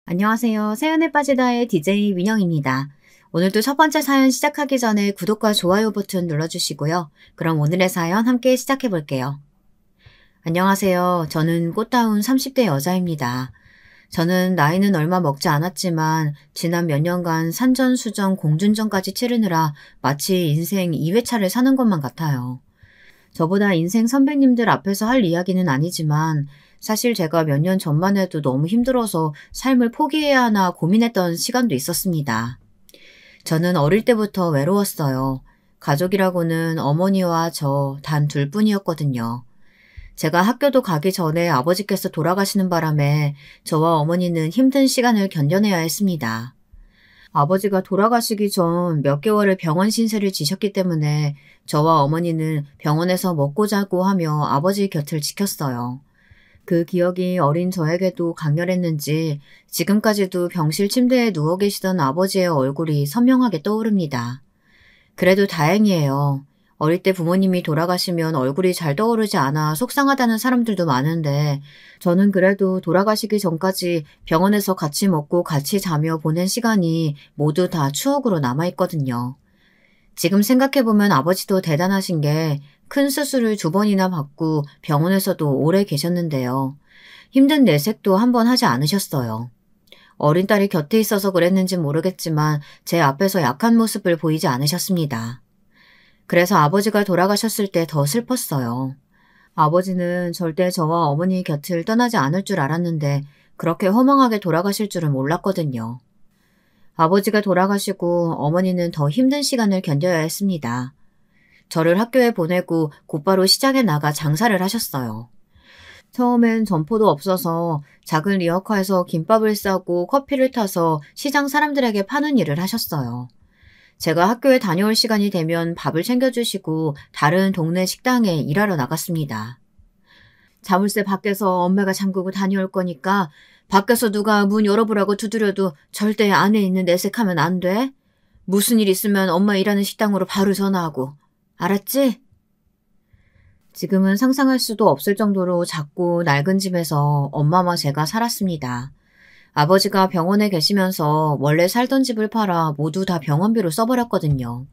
안녕하세요. 사연에 빠지다의 DJ 민영입니다. 오늘도 첫 번째 사연 시작하기 전에 구독과 좋아요 버튼 눌러주시고요. 그럼 오늘의 사연 함께 시작해 볼게요. 안녕하세요. 저는 꽃다운 30대 여자입니다. 저는 나이는 얼마 먹지 않았지만 지난 몇 년간 산전수전 공준전까지 치르느라 마치 인생 2회차를 사는 것만 같아요. 저보다 인생 선배님들 앞에서 할 이야기는 아니지만 사실 제가 몇 년 전만 해도 너무 힘들어서 삶을 포기해야 하나 고민했던 시간도 있었습니다. 저는 어릴 때부터 외로웠어요. 가족이라고는 어머니와 저 단 둘뿐이었거든요. 제가 학교도 가기 전에 아버지께서 돌아가시는 바람에 저와 어머니는 힘든 시간을 견뎌내야 했습니다. 아버지가 돌아가시기 전 몇 개월을 병원 신세를 지셨기 때문에 저와 어머니는 병원에서 먹고 자고 하며 아버지 곁을 지켰어요. 그 기억이 어린 저에게도 강렬했는지 지금까지도 병실 침대에 누워 계시던 아버지의 얼굴이 선명하게 떠오릅니다. 그래도 다행이에요. 어릴 때 부모님이 돌아가시면 얼굴이 잘 떠오르지 않아 속상하다는 사람들도 많은데 저는 그래도 돌아가시기 전까지 병원에서 같이 먹고 같이 자며 보낸 시간이 모두 다 추억으로 남아있거든요. 지금 생각해보면 아버지도 대단하신 게 큰 수술을 2번이나 받고 병원에서도 오래 계셨는데요. 힘든 내색도 한 번 하지 않으셨어요. 어린 딸이 곁에 있어서 그랬는지 모르겠지만 제 앞에서 약한 모습을 보이지 않으셨습니다. 그래서 아버지가 돌아가셨을 때 더 슬펐어요. 아버지는 절대 저와 어머니 곁을 떠나지 않을 줄 알았는데 그렇게 허망하게 돌아가실 줄은 몰랐거든요. 아버지가 돌아가시고 어머니는 더 힘든 시간을 견뎌야 했습니다. 저를 학교에 보내고 곧바로 시장에 나가 장사를 하셨어요. 처음엔 점포도 없어서 작은 리어카에서 김밥을 싸고 커피를 타서 시장 사람들에게 파는 일을 하셨어요. 제가 학교에 다녀올 시간이 되면 밥을 챙겨주시고 다른 동네 식당에 일하러 나갔습니다. 자물쇠 밖에서 엄마가 잠그고 다녀올 거니까 밖에서 누가 문 열어보라고 두드려도 절대 안에 있는 내색하면 안 돼. 무슨 일 있으면 엄마 일하는 식당으로 바로 전화하고. 알았지? 지금은 상상할 수도 없을 정도로 작고 낡은 집에서 엄마와 제가 살았습니다. 아버지가 병원에 계시면서 원래 살던 집을 팔아 모두 다 병원비로 써버렸거든요.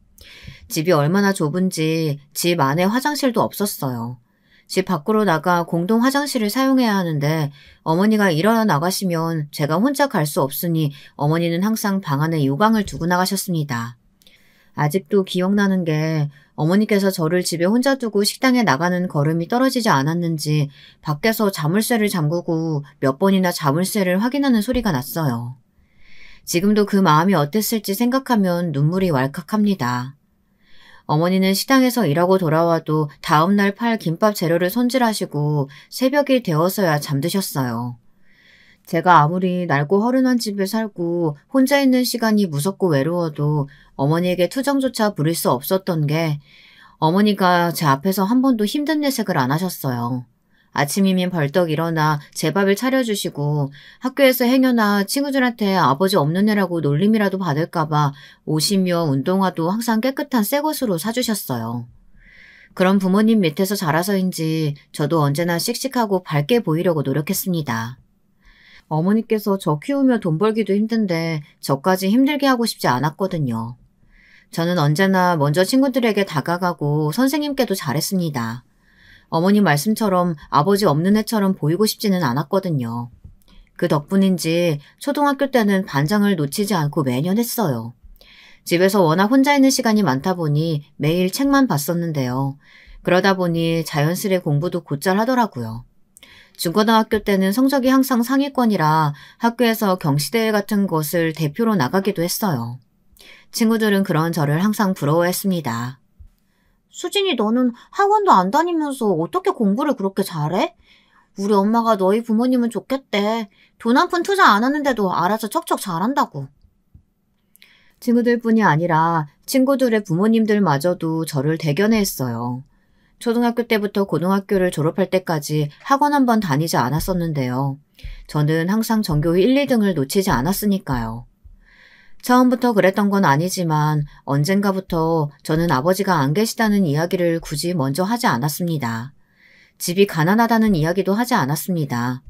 집이 얼마나 좁은지 집 안에 화장실도 없었어요. 집 밖으로 나가 공동 화장실을 사용해야 하는데 어머니가 일어나 나가시면 제가 혼자 갈 수 없으니 어머니는 항상 방 안에 요강을 두고 나가셨습니다. 아직도 기억나는 게 어머니께서 저를 집에 혼자 두고 식당에 나가는 걸음이 떨어지지 않았는지 밖에서 자물쇠를 잠그고 몇 번이나 자물쇠를 확인하는 소리가 났어요. 지금도 그 마음이 어땠을지 생각하면 눈물이 왈칵합니다. 어머니는 식당에서 일하고 돌아와도 다음날 팔 김밥 재료를 손질하시고 새벽이 되어서야 잠드셨어요. 제가 아무리 낡고 허름한 집에 살고 혼자 있는 시간이 무섭고 외로워도 어머니에게 투정조차 부릴 수 없었던 게 어머니가 제 앞에서 한 번도 힘든 내색을 안 하셨어요. 아침이면 벌떡 일어나 제 밥을 차려주시고 학교에서 행여나 친구들한테 아버지 없는 애라고 놀림이라도 받을까봐 옷이며 운동화도 항상 깨끗한 새 것으로 사주셨어요. 그런 부모님 밑에서 자라서인지 저도 언제나 씩씩하고 밝게 보이려고 노력했습니다. 어머니께서 저 키우며 돈 벌기도 힘든데 저까지 힘들게 하고 싶지 않았거든요. 저는 언제나 먼저 친구들에게 다가가고 선생님께도 잘했습니다. 어머니 말씀처럼 아버지 없는 애처럼 보이고 싶지는 않았거든요. 그 덕분인지 초등학교 때는 반장을 놓치지 않고 매년 했어요. 집에서 워낙 혼자 있는 시간이 많다 보니 매일 책만 봤었는데요. 그러다 보니 자연스레 공부도 곧잘 하더라고요. 중고등학교 때는 성적이 항상 상위권이라 학교에서 경시대회 같은 것을 대표로 나가기도 했어요. 친구들은 그런 저를 항상 부러워했습니다. 수진이 너는 학원도 안 다니면서 어떻게 공부를 그렇게 잘해? 우리 엄마가 너희 부모님은 좋겠대. 돈 한 푼 투자 안 하는데도 알아서 척척 잘한다고. 친구들뿐이 아니라 친구들의 부모님들마저도 저를 대견해했어요. 초등학교 때부터 고등학교를 졸업할 때까지 학원 한 번 다니지 않았었는데요. 저는 항상 전교 1, 2등을 놓치지 않았으니까요. 처음부터 그랬던 건 아니지만 언젠가부터 저는 아버지가 안 계시다는 이야기를 굳이 먼저 하지 않았습니다. 집이 가난하다는 이야기도 하지 않았습니다.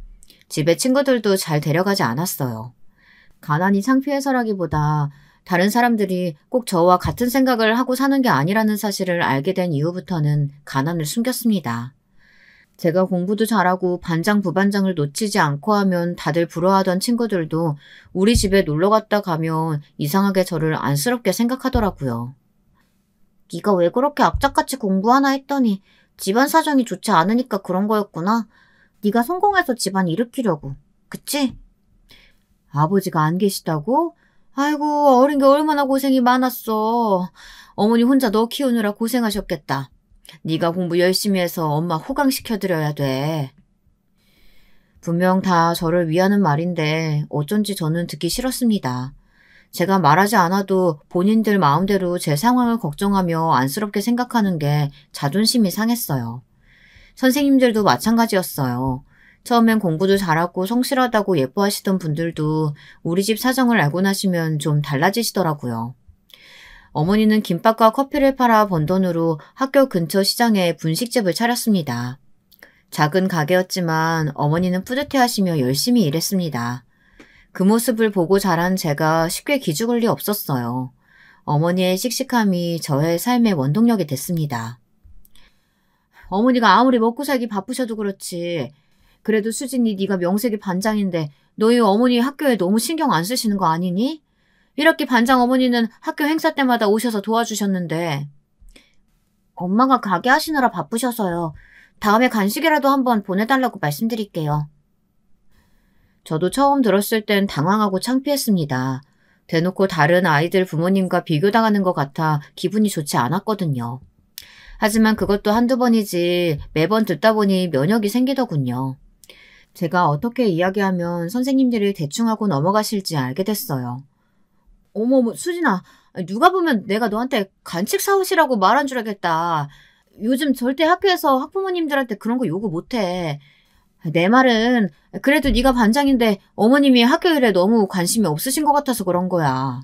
집에 친구들도 잘 데려가지 않았어요. 가난이 창피해서라기보다 다른 사람들이 꼭 저와 같은 생각을 하고 사는 게 아니라는 사실을 알게 된 이후부터는 가난을 숨겼습니다. 제가 공부도 잘하고 반장, 부반장을 놓치지 않고 하면 다들 부러워하던 친구들도 우리 집에 놀러 갔다 가면 이상하게 저를 안쓰럽게 생각하더라고요. 네가 왜 그렇게 악착같이 공부하나 했더니 집안 사정이 좋지 않으니까 그런 거였구나. 네가 성공해서 집안 일으키려고. 그치? 아버지가 안 계시다고? 아이고, 어린 게 얼마나 고생이 많았어. 어머니 혼자 너 키우느라 고생하셨겠다. 네가 공부 열심히 해서 엄마 호강시켜드려야 돼. 분명 다 저를 위하는 말인데 어쩐지 저는 듣기 싫었습니다. 제가 말하지 않아도 본인들 마음대로 제 상황을 걱정하며 안쓰럽게 생각하는 게 자존심이 상했어요. 선생님들도 마찬가지였어요. 처음엔 공부도 잘하고 성실하다고 예뻐하시던 분들도 우리 집 사정을 알고 나시면 좀 달라지시더라고요. 어머니는 김밥과 커피를 팔아 번 돈으로 학교 근처 시장에 분식집을 차렸습니다. 작은 가게였지만 어머니는 뿌듯해하시며 열심히 일했습니다. 그 모습을 보고 자란 제가 쉽게 기죽을 리 없었어요. 어머니의 씩씩함이 저의 삶의 원동력이 됐습니다. 어머니가 아무리 먹고 살기 바쁘셔도 그렇지. 그래도 수진이 네가 명색이 반장인데 너희 어머니 학교에 너무 신경 안 쓰시는 거 아니니? 1학기 반장 어머니는 학교 행사 때마다 오셔서 도와주셨는데. 엄마가 가게 하시느라 바쁘셔서요. 다음에 간식이라도 한번 보내달라고 말씀드릴게요. 저도 처음 들었을 땐 당황하고 창피했습니다. 대놓고 다른 아이들 부모님과 비교당하는 것 같아 기분이 좋지 않았거든요. 하지만 그것도 한두 번이지 매번 듣다 보니 면역이 생기더군요. 제가 어떻게 이야기하면 선생님들이 대충 하고 넘어가실지 알게 됐어요. 어머, 수진아, 누가 보면 내가 너한테 간식 사오시라고 말한 줄 알겠다. 요즘 절대 학교에서 학부모님들한테 그런 거 요구 못해. 내 말은 그래도 네가 반장인데 어머님이 학교 일에 너무 관심이 없으신 것 같아서 그런 거야.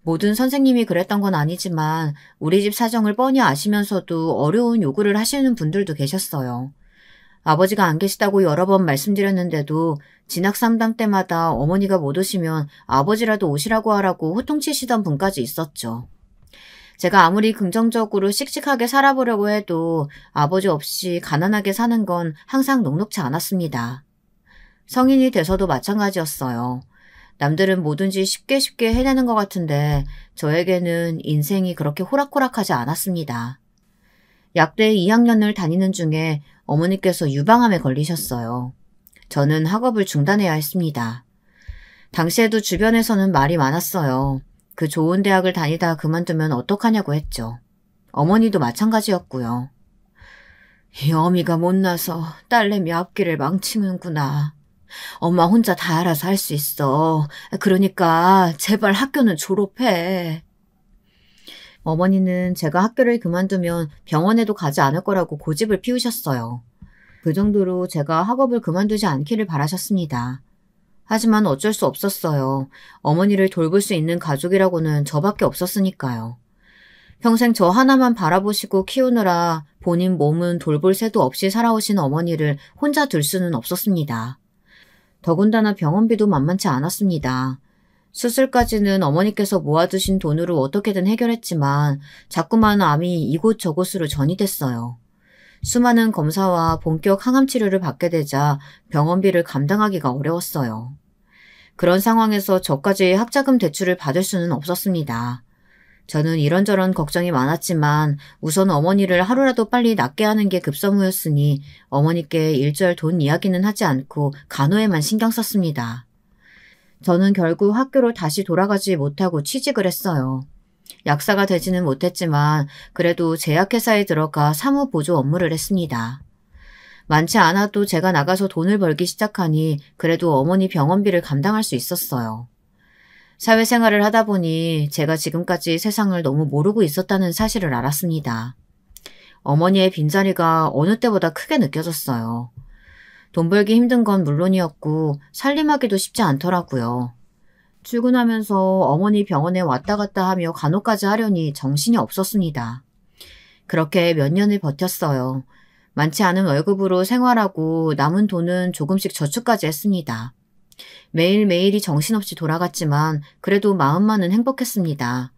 모든 선생님이 그랬던 건 아니지만 우리 집 사정을 뻔히 아시면서도 어려운 요구를 하시는 분들도 계셨어요. 아버지가 안 계시다고 여러 번 말씀드렸는데도 진학상담 때마다 어머니가 못 오시면 아버지라도 오시라고 하라고 호통치시던 분까지 있었죠. 제가 아무리 긍정적으로 씩씩하게 살아보려고 해도 아버지 없이 가난하게 사는 건 항상 녹록지 않았습니다. 성인이 돼서도 마찬가지였어요. 남들은 뭐든지 쉽게 해내는 것 같은데 저에게는 인생이 그렇게 호락호락하지 않았습니다. 약대 2학년을 다니는 중에 어머니께서 유방암에 걸리셨어요. 저는 학업을 중단해야 했습니다. 당시에도 주변에서는 말이 많았어요. 그 좋은 대학을 다니다 그만두면 어떡하냐고 했죠. 어머니도 마찬가지였고요. 이 어미가 못나서 딸내미 앞길을 망치는구나. 엄마 혼자 다 알아서 할 수 있어. 그러니까 제발 학교는 졸업해. 어머니는 제가 학교를 그만두면 병원에도 가지 않을 거라고 고집을 피우셨어요. 그 정도로 제가 학업을 그만두지 않기를 바라셨습니다. 하지만 어쩔 수 없었어요. 어머니를 돌볼 수 있는 가족이라고는 저밖에 없었으니까요. 평생 저 하나만 바라보시고 키우느라 본인 몸은 돌볼 새도 없이 살아오신 어머니를 혼자 둘 수는 없었습니다. 더군다나 병원비도 만만치 않았습니다. 수술까지는 어머니께서 모아두신 돈으로 어떻게든 해결했지만 자꾸만 암이 이곳저곳으로 전이됐어요. 수많은 검사와 본격 항암 치료를 받게 되자 병원비를 감당하기가 어려웠어요. 그런 상황에서 저까지 학자금 대출을 받을 수는 없었습니다. 저는 이런저런 걱정이 많았지만 우선 어머니를 하루라도 빨리 낫게 하는 게 급선무였으니 어머니께 일절 돈 이야기는 하지 않고 간호에만 신경 썼습니다. 저는 결국 학교로 다시 돌아가지 못하고 취직을 했어요. 약사가 되지는 못했지만 그래도 제약회사에 들어가 사무보조 업무를 했습니다. 많지 않아도 제가 나가서 돈을 벌기 시작하니 그래도 어머니 병원비를 감당할 수 있었어요. 사회생활을 하다 보니 제가 지금까지 세상을 너무 모르고 있었다는 사실을 알았습니다. 어머니의 빈자리가 어느 때보다 크게 느껴졌어요. 돈 벌기 힘든 건 물론이었고 살림하기도 쉽지 않더라고요. 출근하면서 어머니 병원에 왔다 갔다 하며 간호까지 하려니 정신이 없었습니다. 그렇게 몇 년을 버텼어요. 많지 않은 월급으로 생활하고 남은 돈은 조금씩 저축까지 했습니다. 매일매일이 정신없이 돌아갔지만 그래도 마음만은 행복했습니다.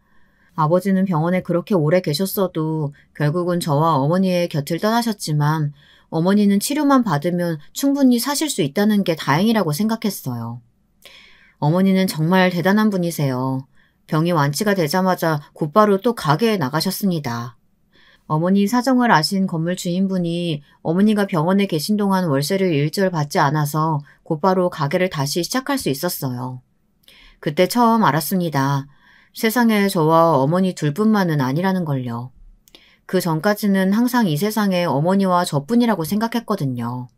아버지는 병원에 그렇게 오래 계셨어도 결국은 저와 어머니의 곁을 떠나셨지만 어머니는 치료만 받으면 충분히 사실 수 있다는 게 다행이라고 생각했어요. 어머니는 정말 대단한 분이세요. 병이 완치가 되자마자 곧바로 또 가게에 나가셨습니다. 어머니 사정을 아신 건물 주인분이 어머니가 병원에 계신 동안 월세를 일절 받지 않아서 곧바로 가게를 다시 시작할 수 있었어요. 그때 처음 알았습니다. 세상에 저와 어머니 둘뿐만은 아니라는 걸요. 그 전까지는 항상 이 세상에 어머니와 저뿐이라고 생각했거든요.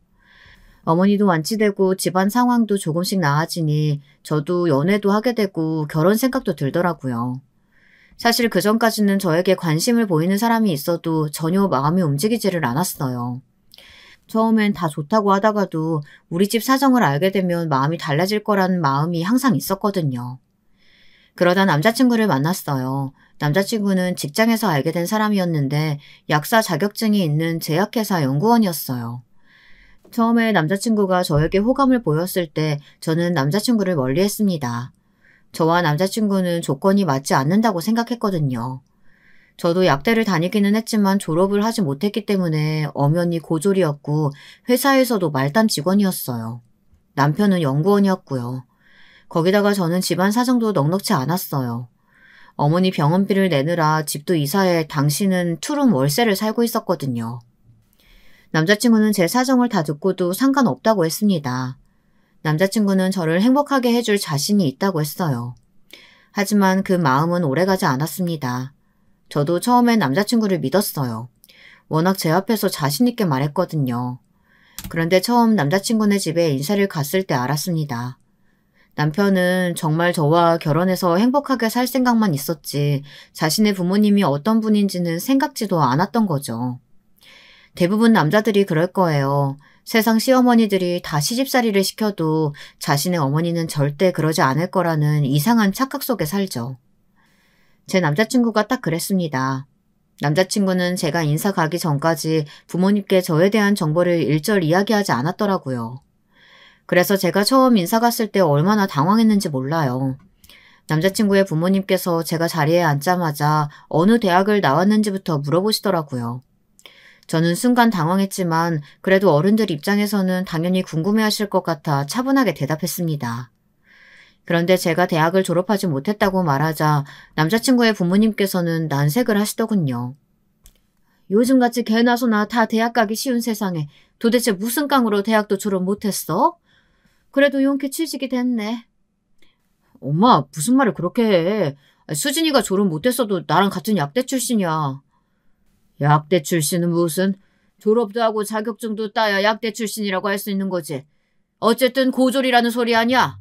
어머니도 완치되고 집안 상황도 조금씩 나아지니 저도 연애도 하게 되고 결혼 생각도 들더라고요. 사실 그 전까지는 저에게 관심을 보이는 사람이 있어도 전혀 마음이 움직이지를 않았어요. 처음엔 다 좋다고 하다가도 우리 집 사정을 알게 되면 마음이 달라질 거라는 마음이 항상 있었거든요. 그러다 남자친구를 만났어요. 남자친구는 직장에서 알게 된 사람이었는데 약사 자격증이 있는 제약회사 연구원이었어요. 처음에 남자친구가 저에게 호감을 보였을 때 저는 남자친구를 멀리했습니다. 저와 남자친구는 조건이 맞지 않는다고 생각했거든요. 저도 약대를 다니기는 했지만 졸업을 하지 못했기 때문에 엄연히 고졸이었고 회사에서도 말단 직원이었어요. 남편은 연구원이었고요. 거기다가 저는 집안 사정도 넉넉지 않았어요. 어머니 병원비를 내느라 집도 이사해 당신은 투룸 월세를 살고 있었거든요. 남자친구는 제 사정을 다 듣고도 상관없다고 했습니다. 남자친구는 저를 행복하게 해줄 자신이 있다고 했어요. 하지만 그 마음은 오래가지 않았습니다. 저도 처음엔 남자친구를 믿었어요. 워낙 제 앞에서 자신 있게 말했거든요. 그런데 처음 남자친구네 집에 인사를 갔을 때 알았습니다. 남편은 정말 저와 결혼해서 행복하게 살 생각만 있었지 자신의 부모님이 어떤 분인지는 생각지도 않았던 거죠. 대부분 남자들이 그럴 거예요. 세상 시어머니들이 다 시집살이를 시켜도 자신의 어머니는 절대 그러지 않을 거라는 이상한 착각 속에 살죠. 제 남자친구가 딱 그랬습니다. 남자친구는 제가 인사 가기 전까지 부모님께 저에 대한 정보를 일절 이야기하지 않았더라고요. 그래서 제가 처음 인사 갔을 때 얼마나 당황했는지 몰라요. 남자친구의 부모님께서 제가 자리에 앉자마자 어느 대학을 나왔는지부터 물어보시더라고요. 저는 순간 당황했지만 그래도 어른들 입장에서는 당연히 궁금해하실 것 같아 차분하게 대답했습니다. 그런데 제가 대학을 졸업하지 못했다고 말하자 남자친구의 부모님께서는 난색을 하시더군요. 요즘같이 개나 소나 다 대학 가기 쉬운 세상에 도대체 무슨 깡으로 대학도 졸업 못했어? 그래도 용케 취직이 됐네. 엄마, 무슨 말을 그렇게 해. 수진이가 졸업 못했어도 나랑 같은 약대 출신이야. 약대 출신은 무슨? 졸업도 하고 자격증도 따야 약대 출신이라고 할 수 있는 거지. 어쨌든 고졸이라는 소리 아니야.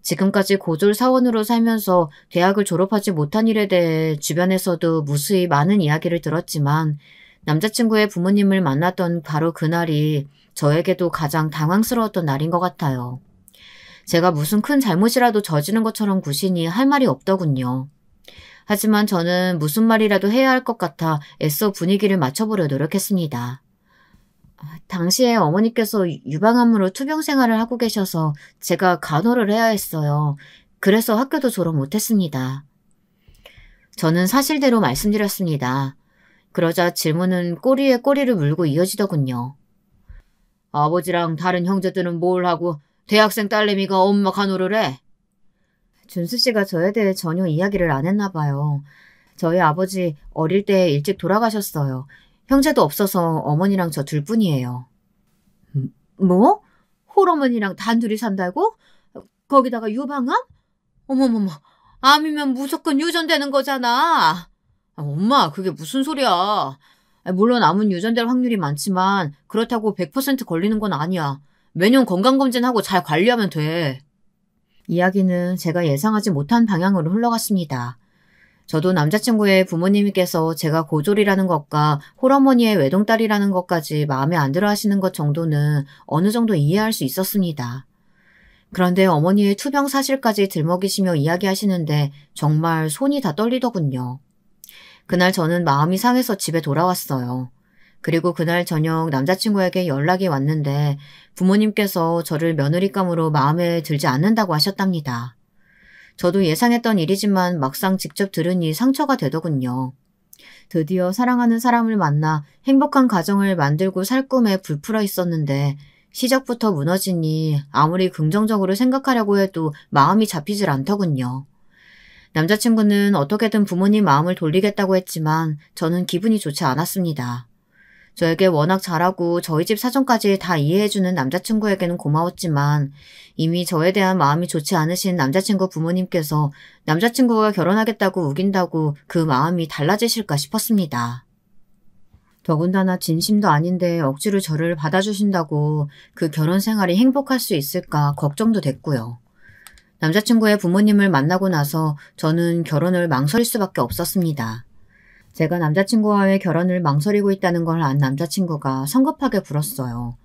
지금까지 고졸 사원으로 살면서 대학을 졸업하지 못한 일에 대해 주변에서도 무수히 많은 이야기를 들었지만 남자친구의 부모님을 만났던 바로 그날이 저에게도 가장 당황스러웠던 날인 것 같아요. 제가 무슨 큰 잘못이라도 저지른 것처럼 구신이 할 말이 없더군요. 하지만 저는 무슨 말이라도 해야 할 것 같아 애써 분위기를 맞춰보려 노력했습니다. 당시에 어머니께서 유방암으로 투병 생활을 하고 계셔서 제가 간호를 해야 했어요. 그래서 학교도 졸업 못했습니다. 저는 사실대로 말씀드렸습니다. 그러자 질문은 꼬리에 꼬리를 물고 이어지더군요. 아버지랑 다른 형제들은 뭘 하고 대학생 딸내미가 엄마 간호를 해? 준수 씨가 저에 대해 전혀 이야기를 안 했나 봐요. 저희 아버지 어릴 때 일찍 돌아가셨어요. 형제도 없어서 어머니랑 저 둘뿐이에요. 뭐? 홀어머니랑 단둘이 산다고? 거기다가 유방암? 어머머머, 암이면 무조건 유전되는 거잖아. 엄마, 그게 무슨 소리야. 물론 암은 유전될 확률이 많지만 그렇다고 100% 걸리는 건 아니야. 매년 건강검진하고 잘 관리하면 돼. 이야기는 제가 예상하지 못한 방향으로 흘러갔습니다. 저도 남자친구의 부모님께서 제가 고졸이라는 것과 홀어머니의 외동딸이라는 것까지 마음에 안 들어 하시는 것 정도는 어느 정도 이해할 수 있었습니다. 그런데 어머니의 투병 사실까지 들먹이시며 이야기하시는데 정말 손이 다 떨리더군요. 그날 저는 마음이 상해서 집에 돌아왔어요. 그리고 그날 저녁 남자친구에게 연락이 왔는데 부모님께서 저를 며느리감으로 마음에 들지 않는다고 하셨답니다. 저도 예상했던 일이지만 막상 직접 들으니 상처가 되더군요. 드디어 사랑하는 사람을 만나 행복한 가정을 만들고 살 꿈에 불풀어 있었는데 시작부터 무너지니 아무리 긍정적으로 생각하려고 해도 마음이 잡히질 않더군요. 남자친구는 어떻게든 부모님 마음을 돌리겠다고 했지만 저는 기분이 좋지 않았습니다. 저에게 워낙 잘하고 저희 집 사정까지 다 이해해주는 남자친구에게는 고마웠지만 이미 저에 대한 마음이 좋지 않으신 남자친구 부모님께서 남자친구가 결혼하겠다고 우긴다고 그 마음이 달라지실까 싶었습니다. 더군다나 진심도 아닌데 억지로 저를 받아주신다고 그 결혼 생활이 행복할 수 있을까 걱정도 됐고요. 남자친구의 부모님을 만나고 나서 저는 결혼을 망설일 수밖에 없었습니다. 제가 남자친구와의 결혼을 망설이고 있다는 걸 안 남자친구가 성급하게 굴었어요.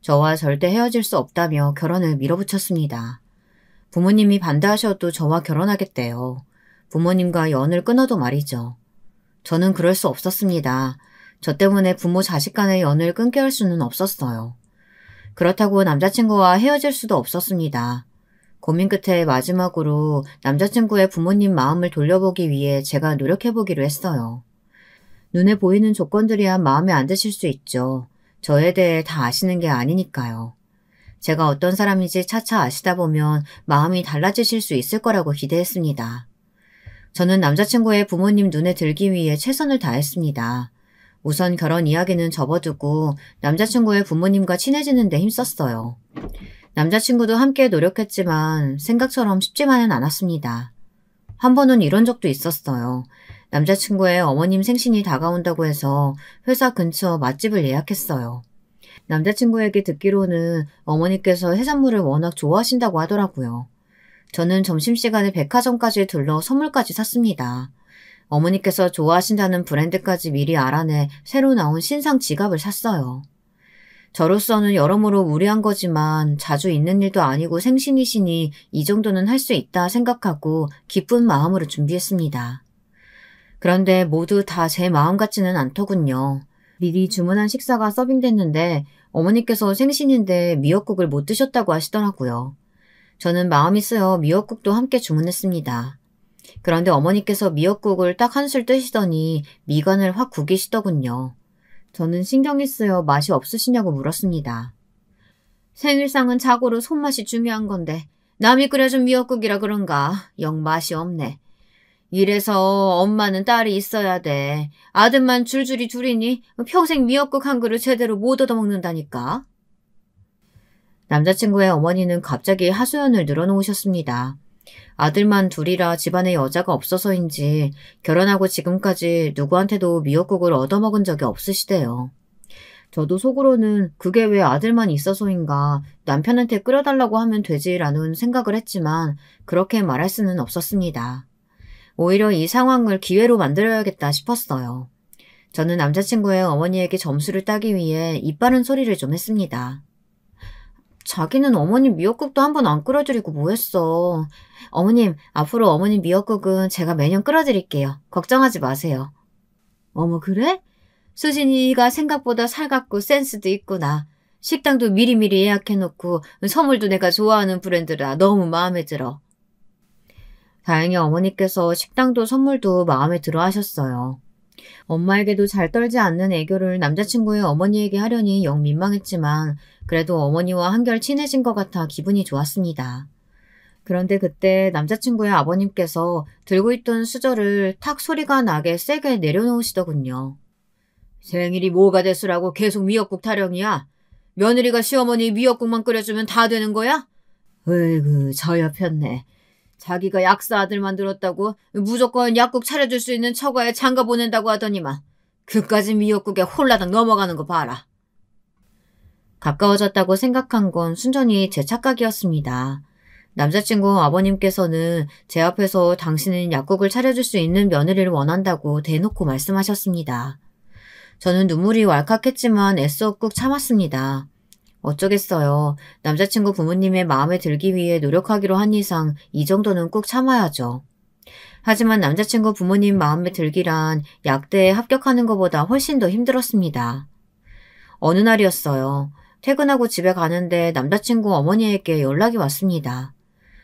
저와 절대 헤어질 수 없다며 결혼을 밀어붙였습니다. 부모님이 반대하셔도 저와 결혼하겠대요. 부모님과 연을 끊어도 말이죠. 저는 그럴 수 없었습니다. 저 때문에 부모 자식 간의 연을 끊게 할 수는 없었어요. 그렇다고 남자친구와 헤어질 수도 없었습니다. 고민 끝에 마지막으로 남자친구의 부모님 마음을 돌려보기 위해 제가 노력해보기로 했어요. 눈에 보이는 조건들이야 마음에 안 드실 수 있죠. 저에 대해 다 아시는 게 아니니까요. 제가 어떤 사람인지 차차 아시다 보면 마음이 달라지실 수 있을 거라고 기대했습니다. 저는 남자친구의 부모님 눈에 들기 위해 최선을 다했습니다. 우선 결혼 이야기는 접어두고 남자친구의 부모님과 친해지는 데 힘썼어요. 남자친구도 함께 노력했지만 생각처럼 쉽지만은 않았습니다. 한 번은 이런 적도 있었어요. 남자친구의 어머님 생신이 다가온다고 해서 회사 근처 맛집을 예약했어요. 남자친구에게 듣기로는 어머니께서 해산물을 워낙 좋아하신다고 하더라고요. 저는 점심시간에 백화점까지 들러 선물까지 샀습니다. 어머니께서 좋아하신다는 브랜드까지 미리 알아내 새로 나온 신상 지갑을 샀어요. 저로서는 여러모로 무리한 거지만 자주 있는 일도 아니고 생신이시니 이 정도는 할 수 있다 생각하고 기쁜 마음으로 준비했습니다. 그런데 모두 다 제 마음 같지는 않더군요. 미리 주문한 식사가 서빙됐는데 어머니께서 생신인데 미역국을 못 드셨다고 하시더라고요. 저는 마음이 쓰여 미역국도 함께 주문했습니다. 그런데 어머니께서 미역국을 딱 한술 뜨시더니 미간을 확 구기시더군요. 저는 신경이 쓰여 맛이 없으시냐고 물었습니다. 생일상은 자고로 손맛이 중요한 건데 남이 끓여준 미역국이라 그런가 영 맛이 없네. 이래서 엄마는 딸이 있어야 돼. 아들만 줄줄이 둘이니 평생 미역국 한 그릇 제대로 못 얻어먹는다니까. 남자친구의 어머니는 갑자기 하소연을 늘어놓으셨습니다. 아들만 둘이라 집안에 여자가 없어서인지 결혼하고 지금까지 누구한테도 미역국을 얻어먹은 적이 없으시대요. 저도 속으로는 그게 왜 아들만 있어서인가 남편한테 끓여달라고 하면 되지라는 생각을 했지만 그렇게 말할 수는 없었습니다. 오히려 이 상황을 기회로 만들어야겠다 싶었어요. 저는 남자친구의 어머니에게 점수를 따기 위해 입 바른 소리를 좀 했습니다. 자기는 어머님 미역국도 한 번 안 끓여드리고 뭐했어. 어머님, 앞으로 어머님 미역국은 제가 매년 끓여드릴게요. 걱정하지 마세요. 어머, 그래? 수진이가 생각보다 살갑고 센스도 있구나. 식당도 미리미리 예약해놓고 선물도 내가 좋아하는 브랜드라 너무 마음에 들어. 다행히 어머니께서 식당도 선물도 마음에 들어 하셨어요. 엄마에게도 잘 떨지 않는 애교를 남자친구의 어머니에게 하려니 영 민망했지만 그래도 어머니와 한결 친해진 것 같아 기분이 좋았습니다. 그런데 그때 남자친구의 아버님께서 들고 있던 수저를 탁 소리가 나게 세게 내려놓으시더군요. 생일이 뭐가 됐으라고 계속 미역국 타령이야? 며느리가 시어머니 미역국만 끓여주면 다 되는 거야? 으이구 저여폈네. 자기가 약사 아들만 들었다고 무조건 약국 차려줄 수 있는 처가에 장가 보낸다고 하더니만 그까지 미역국에 홀라당 넘어가는 거 봐라. 가까워졌다고 생각한 건 순전히 제 착각이었습니다. 남자친구 아버님께서는 제 앞에서 당신은 약국을 차려줄 수 있는 며느리를 원한다고 대놓고 말씀하셨습니다. 저는 눈물이 왈칵했지만 애써 꾹 참았습니다. 어쩌겠어요. 남자친구 부모님의 마음에 들기 위해 노력하기로 한 이상 이 정도는 꾹 참아야죠. 하지만 남자친구 부모님 마음에 들기란 약대에 합격하는 것보다 훨씬 더 힘들었습니다. 어느 날이었어요. 퇴근하고 집에 가는데 남자친구 어머니에게 연락이 왔습니다.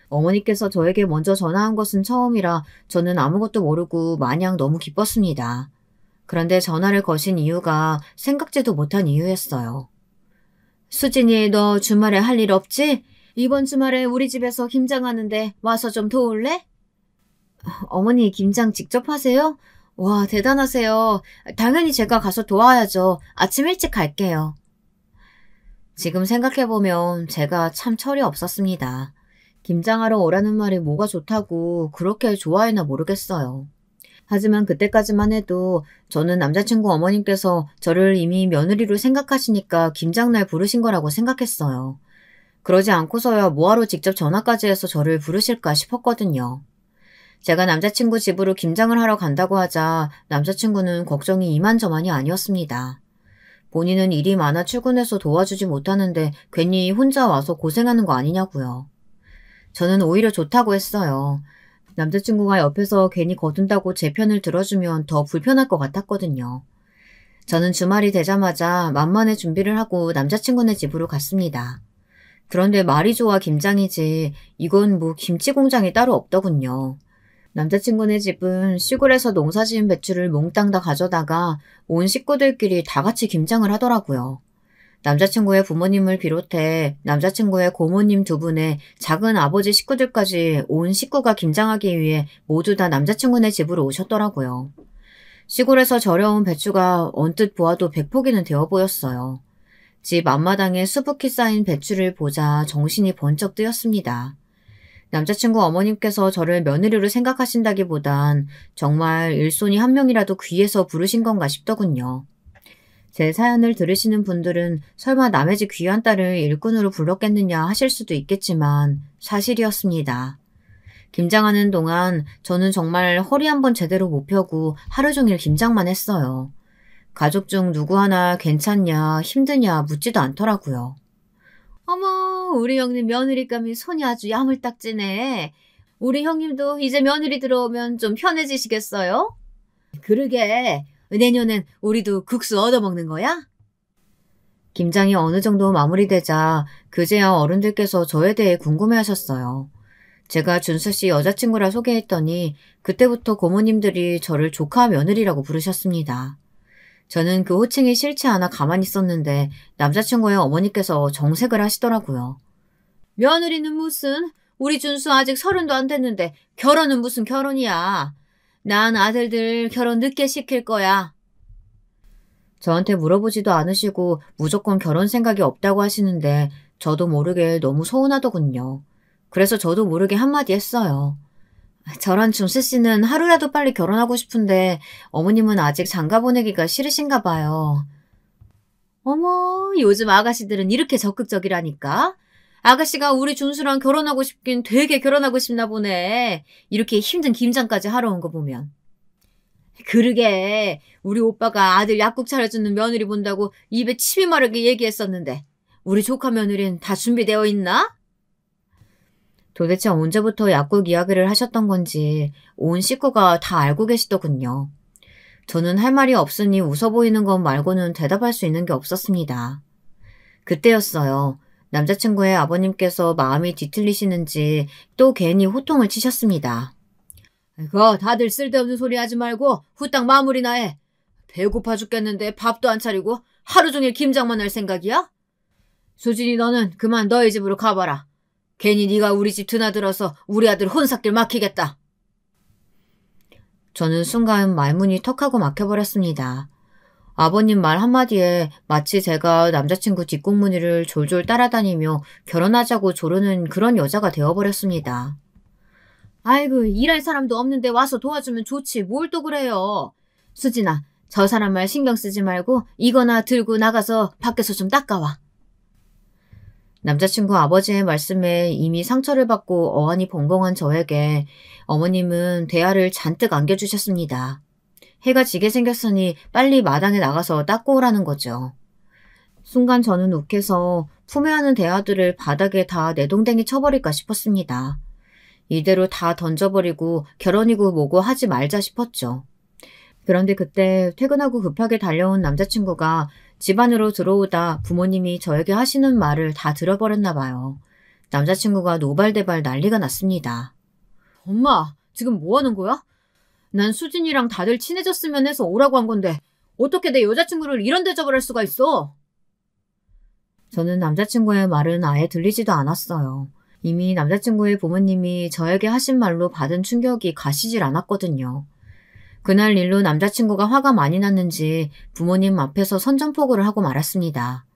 어머니께서 저에게 먼저 전화한 것은 처음이라 저는 아무것도 모르고 마냥 너무 기뻤습니다. 그런데 전화를 거신 이유가 생각지도 못한 이유였어요. 수진이, 너 주말에 할 일 없지? 이번 주말에 우리 집에서 김장하는데 와서 좀 도울래? 어머니, 김장 직접 하세요? 와, 대단하세요. 당연히 제가 가서 도와야죠. 아침 일찍 갈게요. 지금 생각해보면 제가 참 철이 없었습니다. 김장하러 오라는 말이 뭐가 좋다고 그렇게 좋아했나 모르겠어요. 하지만 그때까지만 해도 저는 남자친구 어머님께서 저를 이미 며느리로 생각하시니까 김장날 부르신 거라고 생각했어요. 그러지 않고서야 뭐하러 직접 전화까지 해서 저를 부르실까 싶었거든요. 제가 남자친구 집으로 김장을 하러 간다고 하자 남자친구는 걱정이 이만저만이 아니었습니다. 본인은 일이 많아 출근해서 도와주지 못하는데 괜히 혼자 와서 고생하는 거 아니냐고요. 저는 오히려 좋다고 했어요. 남자친구가 옆에서 괜히 거둔다고 제 편을 들어주면 더 불편할 것 같았거든요. 저는 주말이 되자마자 만만의 준비를 하고 남자친구네 집으로 갔습니다. 그런데 말이 좋아 김장이지 이건 뭐 김치 공장이 따로 없더군요. 남자친구네 집은 시골에서 농사지은 배추를 몽땅 다 가져다가 온 식구들끼리 다 같이 김장을 하더라고요. 남자친구의 부모님을 비롯해 남자친구의 고모님 두 분의 작은 아버지 식구들까지 온 식구가 김장하기 위해 모두 다 남자친구네 집으로 오셨더라고요. 시골에서 절여온 배추가 언뜻 보아도 100포기는 되어 보였어요. 집 앞마당에 수북히 쌓인 배추를 보자 정신이 번쩍 뜨였습니다. 남자친구 어머님께서 저를 며느리로 생각하신다기보단 정말 일손이 한 명이라도 귀해서 부르신 건가 싶더군요. 제 사연을 들으시는 분들은 설마 남의 집 귀한 딸을 일꾼으로 불렀겠느냐 하실 수도 있겠지만 사실이었습니다. 김장하는 동안 저는 정말 허리 한번 제대로 못 펴고 하루 종일 김장만 했어요. 가족 중 누구 하나 괜찮냐 힘드냐 묻지도 않더라고요. 어머, 우리 형님 며느리감이 손이 아주 야물딱지네. 우리 형님도 이제 며느리 들어오면 좀 편해지시겠어요? 그러게, 내년엔 우리도 국수 얻어먹는 거야? 김장이 어느 정도 마무리되자 그제야 어른들께서 저에 대해 궁금해하셨어요. 제가 준수 씨 여자친구라 소개했더니 그때부터 고모님들이 저를 조카 며느리라고 부르셨습니다. 저는 그 호칭이 싫지 않아 가만히 있었는데 남자친구의 어머니께서 정색을 하시더라고요. 며느리는 무슨? 우리 준수 아직 30도 안 됐는데 결혼은 무슨 결혼이야. 난 아들들 결혼 늦게 시킬 거야. 저한테 물어보지도 않으시고 무조건 결혼 생각이 없다고 하시는데 저도 모르게 너무 서운하더군요. 그래서 저도 모르게 한마디 했어요. 저런 준수 씨는 하루라도 빨리 결혼하고 싶은데 어머님은 아직 장가 보내기가 싫으신가 봐요. 어머, 요즘 아가씨들은 이렇게 적극적이라니까? 아가씨가 우리 준수랑 결혼하고 싶긴 되게 결혼하고 싶나 보네. 이렇게 힘든 김장까지 하러 온 거 보면. 그러게, 우리 오빠가 아들 약국 차려주는 며느리 본다고 입에 침이 마르게 얘기했었는데 우리 조카 며느리는 다 준비되어 있나? 도대체 언제부터 약국 이야기를 하셨던 건지 온 식구가 다 알고 계시더군요. 저는 할 말이 없으니 웃어 보이는 것 말고는 대답할 수 있는 게 없었습니다. 그때였어요. 남자친구의 아버님께서 마음이 뒤틀리시는지 또 괜히 호통을 치셨습니다. 그거 다들 쓸데없는 소리 하지 말고 후딱 마무리나 해. 배고파 죽겠는데 밥도 안 차리고 하루 종일 김장만 할 생각이야? 수진이 너는 그만 너희 집으로 가봐라. 괜히 네가 우리 집 드나들어서 우리 아들 혼삭길 막히겠다. 저는 순간 말문이 턱하고 막혀버렸습니다. 아버님 말 한마디에 마치 제가 남자친구 뒷공무니를 졸졸 따라다니며 결혼하자고 조르는 그런 여자가 되어버렸습니다. 아이고, 일할 사람도 없는데 와서 도와주면 좋지 뭘 또 그래요. 수진아, 저 사람 말 신경 쓰지 말고 이거나 들고 나가서 밖에서 좀 닦아와. 남자친구 아버지의 말씀에 이미 상처를 받고 어안이 벙벙한 저에게 어머님은 대화를 잔뜩 안겨주셨습니다. 해가 지게 생겼으니 빨리 마당에 나가서 닦고 오라는 거죠. 순간 저는 욱해서 품에하는 대화들을 바닥에 다 내동댕이 쳐버릴까 싶었습니다. 이대로 다 던져버리고 결혼이고 뭐고 하지 말자 싶었죠. 그런데 그때 퇴근하고 급하게 달려온 남자친구가 집 안으로 들어오다 부모님이 저에게 하시는 말을 다 들어버렸나 봐요. 남자친구가 노발대발 난리가 났습니다. 엄마, 지금 뭐 하는 거야? 난 수진이랑 다들 친해졌으면 해서 오라고 한 건데 어떻게 내 여자친구를 이런 대접을 할 수가 있어? 저는 남자친구의 말은 아예 들리지도 않았어요. 이미 남자친구의 부모님이 저에게 하신 말로 받은 충격이 가시질 않았거든요. 그날 일로 남자친구가 화가 많이 났는지 부모님 앞에서 선전포고를 하고 말았습니다.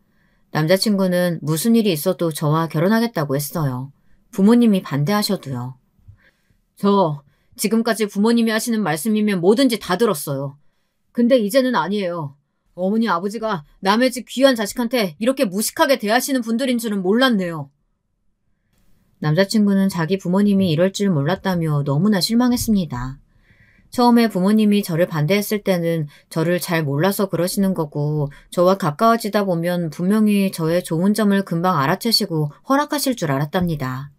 남자친구는 무슨 일이 있어도 저와 결혼하겠다고 했어요. 부모님이 반대하셔도요. 저 지금까지 부모님이 하시는 말씀이면 뭐든지 다 들었어요. 근데 이제는 아니에요. 어머니 아버지가 남의 집 귀한 자식한테 이렇게 무식하게 대하시는 분들인 줄은 몰랐네요. 남자친구는 자기 부모님이 이럴 줄 몰랐다며 너무나 실망했습니다. 처음에 부모님이 저를 반대했을 때는 저를 잘 몰라서 그러시는 거고 저와 가까워지다 보면 분명히 저의 좋은 점을 금방 알아채시고 허락하실 줄 알았답니다.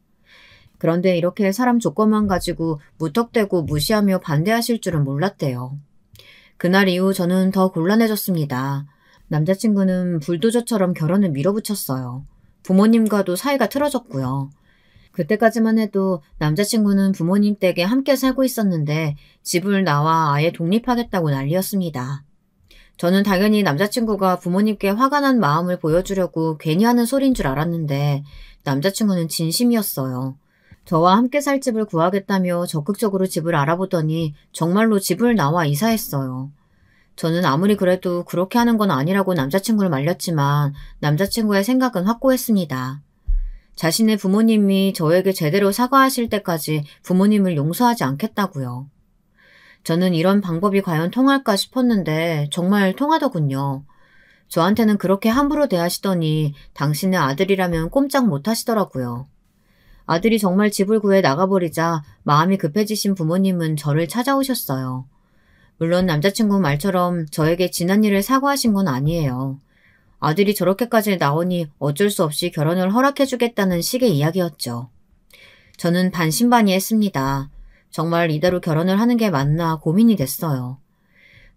그런데 이렇게 사람 조건만 가지고 무턱대고 무시하며 반대하실 줄은 몰랐대요. 그날 이후 저는 더 곤란해졌습니다. 남자친구는 불도저처럼 결혼을 밀어붙였어요. 부모님과도 사이가 틀어졌고요. 그때까지만 해도 남자친구는 부모님 댁에 함께 살고 있었는데 집을 나와 아예 독립하겠다고 난리였습니다. 저는 당연히 남자친구가 부모님께 화가 난 마음을 보여주려고 괜히 하는 소린 줄 알았는데 남자친구는 진심이었어요. 저와 함께 살 집을 구하겠다며 적극적으로 집을 알아보더니 정말로 집을 나와 이사했어요. 저는 아무리 그래도 그렇게 하는 건 아니라고 남자친구를 말렸지만 남자친구의 생각은 확고했습니다. 자신의 부모님이 저에게 제대로 사과하실 때까지 부모님을 용서하지 않겠다고요. 저는 이런 방법이 과연 통할까 싶었는데 정말 통하더군요. 저한테는 그렇게 함부로 대하시더니 당신의 아들이라면 꼼짝 못 하시더라고요. 아들이 정말 집을 구해 나가버리자 마음이 급해지신 부모님은 저를 찾아오셨어요. 물론 남자친구 말처럼 저에게 지난 일을 사과하신 건 아니에요. 아들이 저렇게까지 나오니 어쩔 수 없이 결혼을 허락해주겠다는 식의 이야기였죠. 저는 반신반의했습니다. 정말 이대로 결혼을 하는 게 맞나 고민이 됐어요.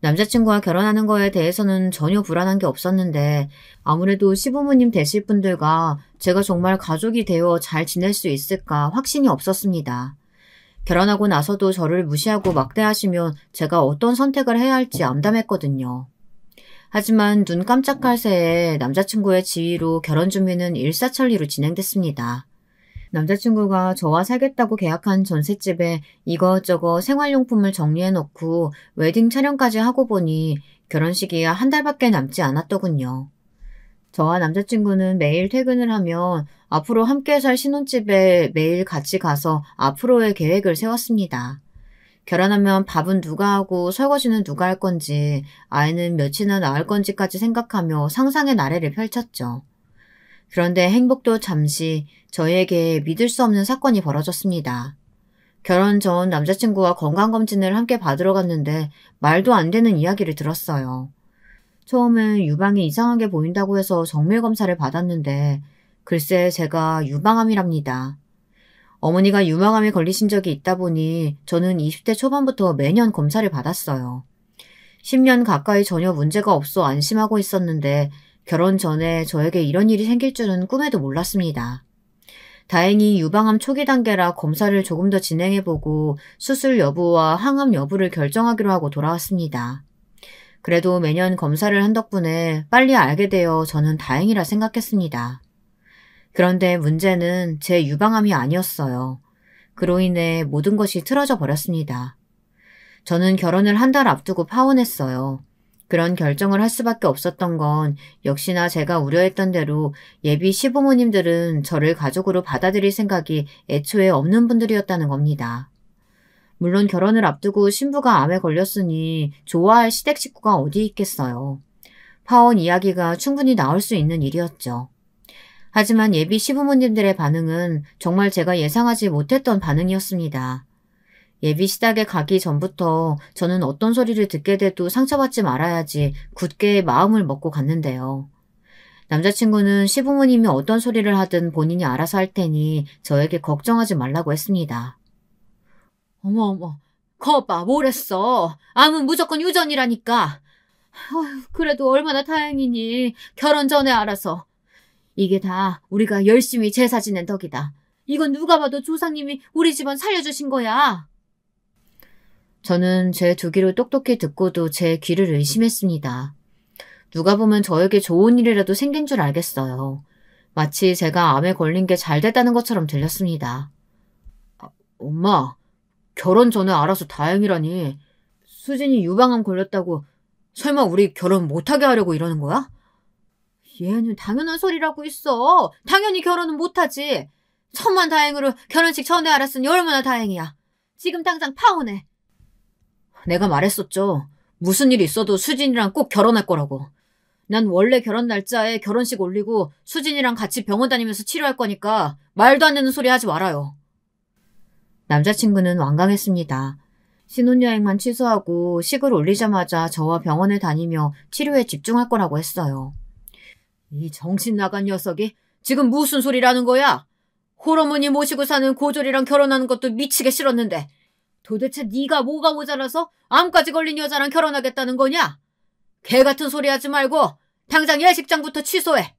남자친구와 결혼하는 거에 대해서는 전혀 불안한 게 없었는데 아무래도 시부모님 되실 분들과 제가 정말 가족이 되어 잘 지낼 수 있을까 확신이 없었습니다. 결혼하고 나서도 저를 무시하고 막대하시면 제가 어떤 선택을 해야 할지 암담했거든요. 하지만 눈 깜짝할 새에 남자친구의 지위로 결혼 준비는 일사천리로 진행됐습니다. 남자친구가 저와 살겠다고 계약한 전셋집에 이것저것 생활용품을 정리해놓고 웨딩 촬영까지 하고 보니 결혼식이 한 달밖에 남지 않았더군요. 저와 남자친구는 매일 퇴근을 하면 앞으로 함께 살 신혼집에 매일 같이 가서 앞으로의 계획을 세웠습니다. 결혼하면 밥은 누가 하고 설거지는 누가 할 건지, 아이는 몇이나 낳을 건지까지 생각하며 상상의 나래를 펼쳤죠. 그런데 행복도 잠시 저희에게 믿을 수 없는 사건이 벌어졌습니다. 결혼 전 남자친구와 건강검진을 함께 받으러 갔는데 말도 안 되는 이야기를 들었어요. 처음엔 유방이 이상하게 보인다고 해서 정밀검사를 받았는데 글쎄 제가 유방암이랍니다. 어머니가 유방암에 걸리신 적이 있다 보니 저는 20대 초반부터 매년 검사를 받았어요. 10년 가까이 전혀 문제가 없어 안심하고 있었는데 결혼 전에 저에게 이런 일이 생길 줄은 꿈에도 몰랐습니다. 다행히 유방암 초기 단계라 검사를 조금 더 진행해보고 수술 여부와 항암 여부를 결정하기로 하고 돌아왔습니다. 그래도 매년 검사를 한 덕분에 빨리 알게 되어 저는 다행이라 생각했습니다. 그런데 문제는 제 유방암이 아니었어요. 그로 인해 모든 것이 틀어져 버렸습니다. 저는 결혼을 한 달 앞두고 파혼했어요. 그런 결정을 할 수밖에 없었던 건 역시나 제가 우려했던 대로 예비 시부모님들은 저를 가족으로 받아들일 생각이 애초에 없는 분들이었다는 겁니다. 물론 결혼을 앞두고 신부가 암에 걸렸으니 좋아할 시댁 식구가 어디 있겠어요. 파혼 이야기가 충분히 나올 수 있는 일이었죠. 하지만 예비 시부모님들의 반응은 정말 제가 예상하지 못했던 반응이었습니다. 예비 시댁에 가기 전부터 저는 어떤 소리를 듣게 돼도 상처받지 말아야지 굳게 마음을 먹고 갔는데요. 남자친구는 시부모님이 어떤 소리를 하든 본인이 알아서 할 테니 저에게 걱정하지 말라고 했습니다. 어머, 거봐, 뭐랬어. 암은 무조건 유전이라니까. 아휴, 그래도 얼마나 다행이니. 결혼 전에 알아서. 이게 다 우리가 열심히 제사 지낸 덕이다. 이건 누가 봐도 조상님이 우리 집안 살려주신 거야. 저는 제 두 귀를 똑똑히 듣고도 제 귀를 의심했습니다. 누가 보면 저에게 좋은 일이라도 생긴 줄 알겠어요. 마치 제가 암에 걸린 게 잘 됐다는 것처럼 들렸습니다. 엄마, 결혼 전에 알아서 다행이라니. 수진이 유방암 걸렸다고 설마 우리 결혼 못하게 하려고 이러는 거야? 얘는 당연한 소리라고 있어. 당연히 결혼은 못하지. 천만 다행으로 결혼식 전에 알았으니 얼마나 다행이야. 지금 당장 파혼해. 내가 말했었죠. 무슨 일이 있어도 수진이랑 꼭 결혼할 거라고. 난 원래 결혼 날짜에 결혼식 올리고 수진이랑 같이 병원 다니면서 치료할 거니까 말도 안 되는 소리 하지 말아요. 남자친구는 완강했습니다. 신혼여행만 취소하고 식을 올리자마자 저와 병원을 다니며 치료에 집중할 거라고 했어요. 이 정신 나간 녀석이 지금 무슨 소리라는 거야? 홀어머니 모시고 사는 고졸이랑 결혼하는 것도 미치게 싫었는데 도대체 네가 뭐가 모자라서 암까지 걸린 여자랑 결혼하겠다는 거냐? 개 같은 소리 하지 말고 당장 예식장부터 취소해.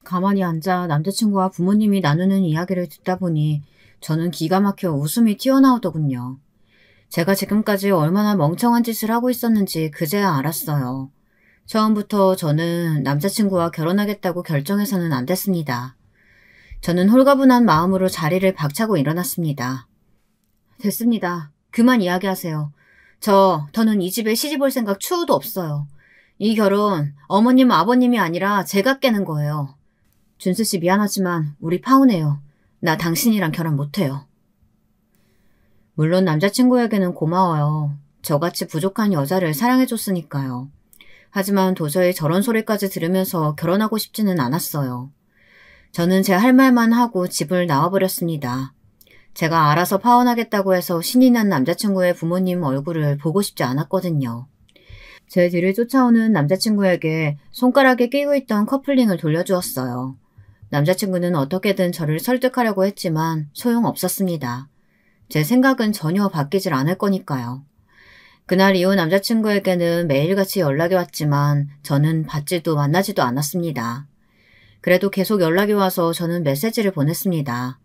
가만히 앉아 남자친구와 부모님이 나누는 이야기를 듣다 보니 저는 기가 막혀 웃음이 튀어나오더군요. 제가 지금까지 얼마나 멍청한 짓을 하고 있었는지 그제야 알았어요. 처음부터 저는 남자친구와 결혼하겠다고 결정해서는 안 됐습니다. 저는 홀가분한 마음으로 자리를 박차고 일어났습니다. 됐습니다. 그만 이야기하세요. 더는 이 집에 시집 올 생각 추후도 없어요. 이 결혼 어머님 아버님이 아니라 제가 깨는 거예요. 준수 씨 미안하지만 우리 파혼해요. 나 당신이랑 결혼 못해요. 물론 남자친구에게는 고마워요. 저같이 부족한 여자를 사랑해줬으니까요. 하지만 도저히 저런 소리까지 들으면서 결혼하고 싶지는 않았어요. 저는 제 할 말만 하고 집을 나와버렸습니다. 제가 알아서 파혼하겠다고 해서 신이 난 남자친구의 부모님 얼굴을 보고 싶지 않았거든요. 제 뒤를 쫓아오는 남자친구에게 손가락에 끼고 있던 커플링을 돌려주었어요. 남자친구는 어떻게든 저를 설득하려고 했지만 소용없었습니다. 제 생각은 전혀 바뀌질 않을 거니까요. 그날 이후 남자친구에게는 매일같이 연락이 왔지만 저는 받지도 만나지도 않았습니다. 그래도 계속 연락이 와서 저는 메시지를 보냈습니다.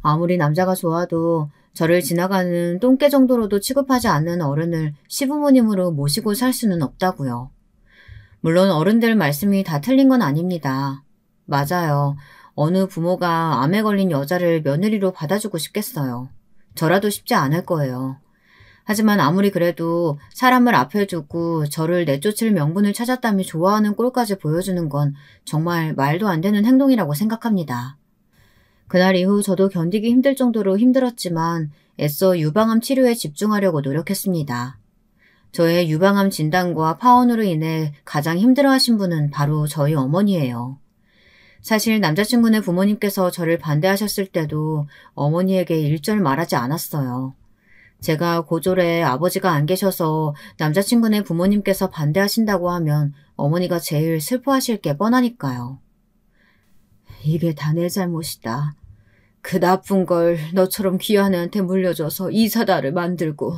아무리 남자가 좋아도 저를 지나가는 똥개 정도로도 취급하지 않는 어른을 시부모님으로 모시고 살 수는 없다고요. 물론 어른들 말씀이 다 틀린 건 아닙니다. 맞아요. 어느 부모가 암에 걸린 여자를 며느리로 받아주고 싶겠어요. 저라도 쉽지 않을 거예요. 하지만 아무리 그래도 사람을 앞에 두고 저를 내쫓을 명분을 찾았다며 좋아하는 꼴까지 보여주는 건 정말 말도 안 되는 행동이라고 생각합니다. 그날 이후 저도 견디기 힘들 정도로 힘들었지만 애써 유방암 치료에 집중하려고 노력했습니다. 저의 유방암 진단과 파혼으로 인해 가장 힘들어하신 분은 바로 저희 어머니예요. 사실 남자친구네 부모님께서 저를 반대하셨을 때도 어머니에게 일절 말하지 않았어요. 제가 고졸에 아버지가 안 계셔서 남자친구네 부모님께서 반대하신다고 하면 어머니가 제일 슬퍼하실 게 뻔하니까요. 이게 다 내 잘못이다. 그 나쁜 걸 너처럼 귀한 애한테 물려줘서 이사다를 만들고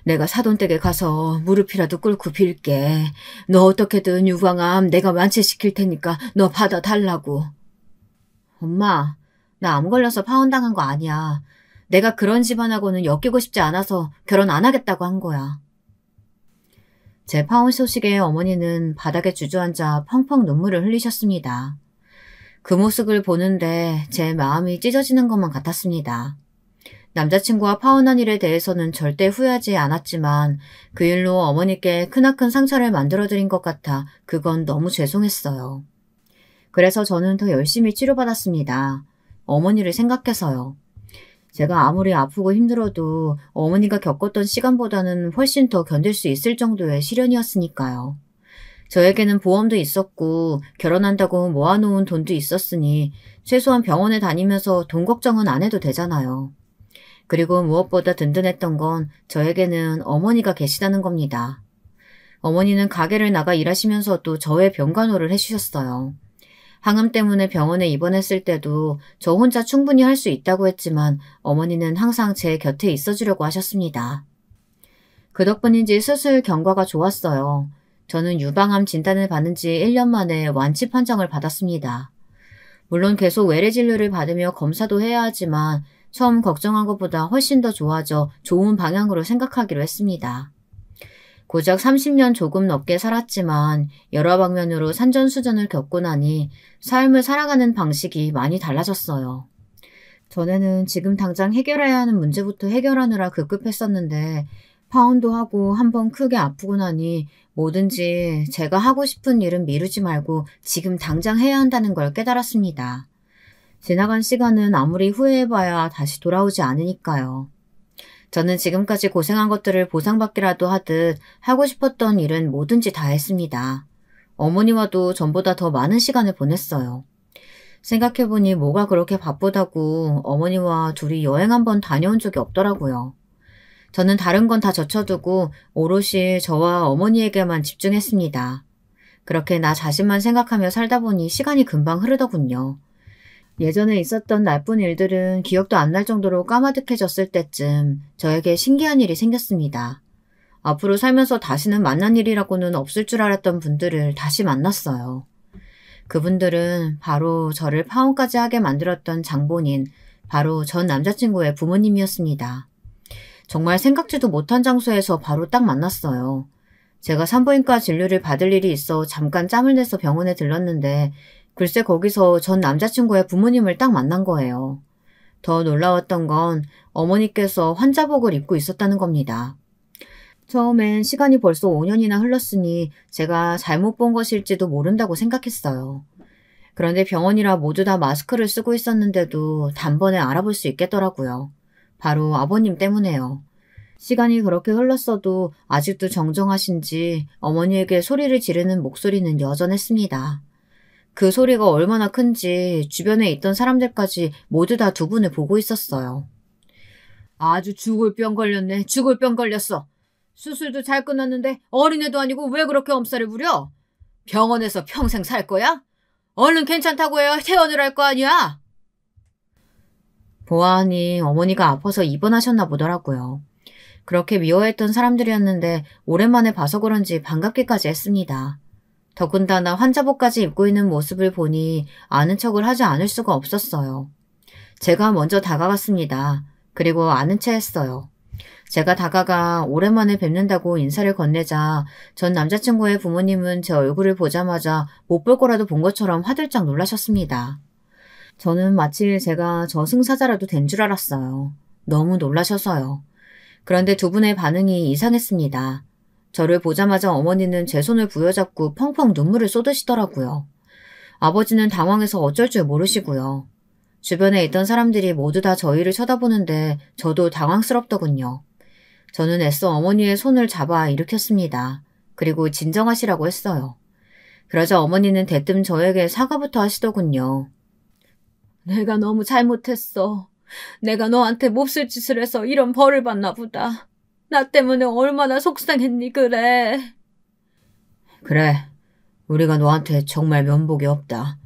내가 사돈댁에 가서 무릎이라도 꿇고 빌게. 너 어떻게든 유방암 내가 완치시킬 테니까 너 받아달라고. 엄마, 나 암 걸려서 파혼당한 거 아니야. 내가 그런 집안하고는 엮이고 싶지 않아서 결혼 안 하겠다고 한 거야. 제 파혼 소식에 어머니는 바닥에 주저앉아 펑펑 눈물을 흘리셨습니다. 그 모습을 보는데 제 마음이 찢어지는 것만 같았습니다. 남자친구와 파혼한 일에 대해서는 절대 후회하지 않았지만 그 일로 어머니께 크나큰 상처를 만들어드린 것 같아 그건 너무 죄송했어요. 그래서 저는 더 열심히 치료받았습니다. 어머니를 생각해서요. 제가 아무리 아프고 힘들어도 어머니가 겪었던 시간보다는 훨씬 더 견딜 수 있을 정도의 시련이었으니까요. 저에게는 보험도 있었고 결혼한다고 모아놓은 돈도 있었으니 최소한 병원에 다니면서 돈 걱정은 안 해도 되잖아요. 그리고 무엇보다 든든했던 건 저에게는 어머니가 계시다는 겁니다. 어머니는 가게를 나가 일하시면서도 저의 병간호를 해주셨어요. 항암 때문에 병원에 입원했을 때도 저 혼자 충분히 할 수 있다고 했지만 어머니는 항상 제 곁에 있어주려고 하셨습니다. 그 덕분인지 수술 경과가 좋았어요. 저는 유방암 진단을 받은 지 1년 만에 완치 판정을 받았습니다. 물론 계속 외래 진료를 받으며 검사도 해야 하지만 처음 걱정한 것보다 훨씬 더 좋아져 좋은 방향으로 생각하기로 했습니다. 고작 30년 조금 넘게 살았지만 여러 방면으로 산전수전을 겪고 나니 삶을 살아가는 방식이 많이 달라졌어요. 전에는 지금 당장 해결해야 하는 문제부터 해결하느라 급급했었는데 파혼도 하고 한번 크게 아프고 나니 뭐든지 제가 하고 싶은 일은 미루지 말고 지금 당장 해야 한다는 걸 깨달았습니다. 지나간 시간은 아무리 후회해봐야 다시 돌아오지 않으니까요. 저는 지금까지 고생한 것들을 보상받기라도 하듯 하고 싶었던 일은 뭐든지 다 했습니다. 어머니와도 전보다 더 많은 시간을 보냈어요. 생각해보니 뭐가 그렇게 바쁘다고 어머니와 둘이 여행 한번 다녀온 적이 없더라고요. 저는 다른 건 다 젖혀두고 오롯이 저와 어머니에게만 집중했습니다. 그렇게 나 자신만 생각하며 살다 보니 시간이 금방 흐르더군요. 예전에 있었던 나쁜 일들은 기억도 안 날 정도로 까마득해졌을 때쯤 저에게 신기한 일이 생겼습니다. 앞으로 살면서 다시는 만난 일이라고는 없을 줄 알았던 분들을 다시 만났어요. 그분들은 바로 저를 파혼까지 하게 만들었던 장본인, 바로 전 남자친구의 부모님이었습니다. 정말 생각지도 못한 장소에서 바로 딱 만났어요. 제가 산부인과 진료를 받을 일이 있어 잠깐 짬을 내서 병원에 들렀는데 글쎄 거기서 전 남자친구의 부모님을 딱 만난 거예요. 더 놀라웠던 건 어머니께서 환자복을 입고 있었다는 겁니다. 처음엔 시간이 벌써 5년이나 흘렀으니 제가 잘못 본 것일지도 모른다고 생각했어요. 그런데 병원이라 모두 다 마스크를 쓰고 있었는데도 단번에 알아볼 수 있겠더라고요. 바로 아버님 때문에요. 시간이 그렇게 흘렀어도 아직도 정정하신지 어머니에게 소리를 지르는 목소리는 여전했습니다. 그 소리가 얼마나 큰지 주변에 있던 사람들까지 모두 다 두 분을 보고 있었어요. 아주 죽을 병 걸렸네. 죽을 병 걸렸어. 수술도 잘 끝났는데 어린애도 아니고 왜 그렇게 엄살을 부려? 병원에서 평생 살 거야? 얼른 괜찮다고 해야 퇴원을 할 거 아니야? 보아하니 어머니가 아파서 입원하셨나 보더라고요. 그렇게 미워했던 사람들이었는데 오랜만에 봐서 그런지 반갑기까지 했습니다. 더군다나 환자복까지 입고 있는 모습을 보니 아는 척을 하지 않을 수가 없었어요. 제가 먼저 다가갔습니다. 그리고 아는 체 했어요. 제가 다가가 오랜만에 뵙는다고 인사를 건네자 전 남자친구의 부모님은 제 얼굴을 보자마자 못 볼 거라도 본 것처럼 화들짝 놀라셨습니다. 저는 마치 제가 저승사자라도 된 줄 알았어요. 너무 놀라셔서요. 그런데 두 분의 반응이 이상했습니다. 저를 보자마자 어머니는 제 손을 부여잡고 펑펑 눈물을 쏟으시더라고요. 아버지는 당황해서 어쩔 줄 모르시고요. 주변에 있던 사람들이 모두 다 저희를 쳐다보는데 저도 당황스럽더군요. 저는 애써 어머니의 손을 잡아 일으켰습니다. 그리고 진정하시라고 했어요. 그러자 어머니는 대뜸 저에게 사과부터 하시더군요. 내가 너무 잘못했어. 내가 너한테 몹쓸 짓을 해서 이런 벌을 받나 보다. 나 때문에 얼마나 속상했니 그래. 그래. 우리가 너한테 정말 면목이 없다.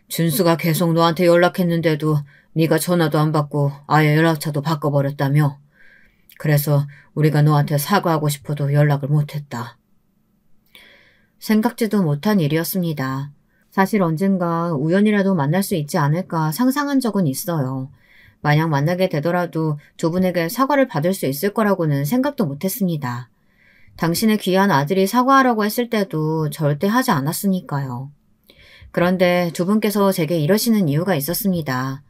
준수가 계속 너한테 연락했는데도 네가 전화도 안 받고 아예 연락처도 바꿔버렸다며. 그래서 우리가 너한테 사과하고 싶어도 연락을 못했다. 생각지도 못한 일이었습니다. 사실 언젠가 우연이라도 만날 수 있지 않을까 상상한 적은 있어요. 만약 만나게 되더라도 두 분에게 사과를 받을 수 있을 거라고는 생각도 못했습니다. 당신의 귀한 아들이 사과하라고 했을 때도 절대 하지 않았으니까요. 그런데 두 분께서 제게 이러시는 이유가 있었습니다.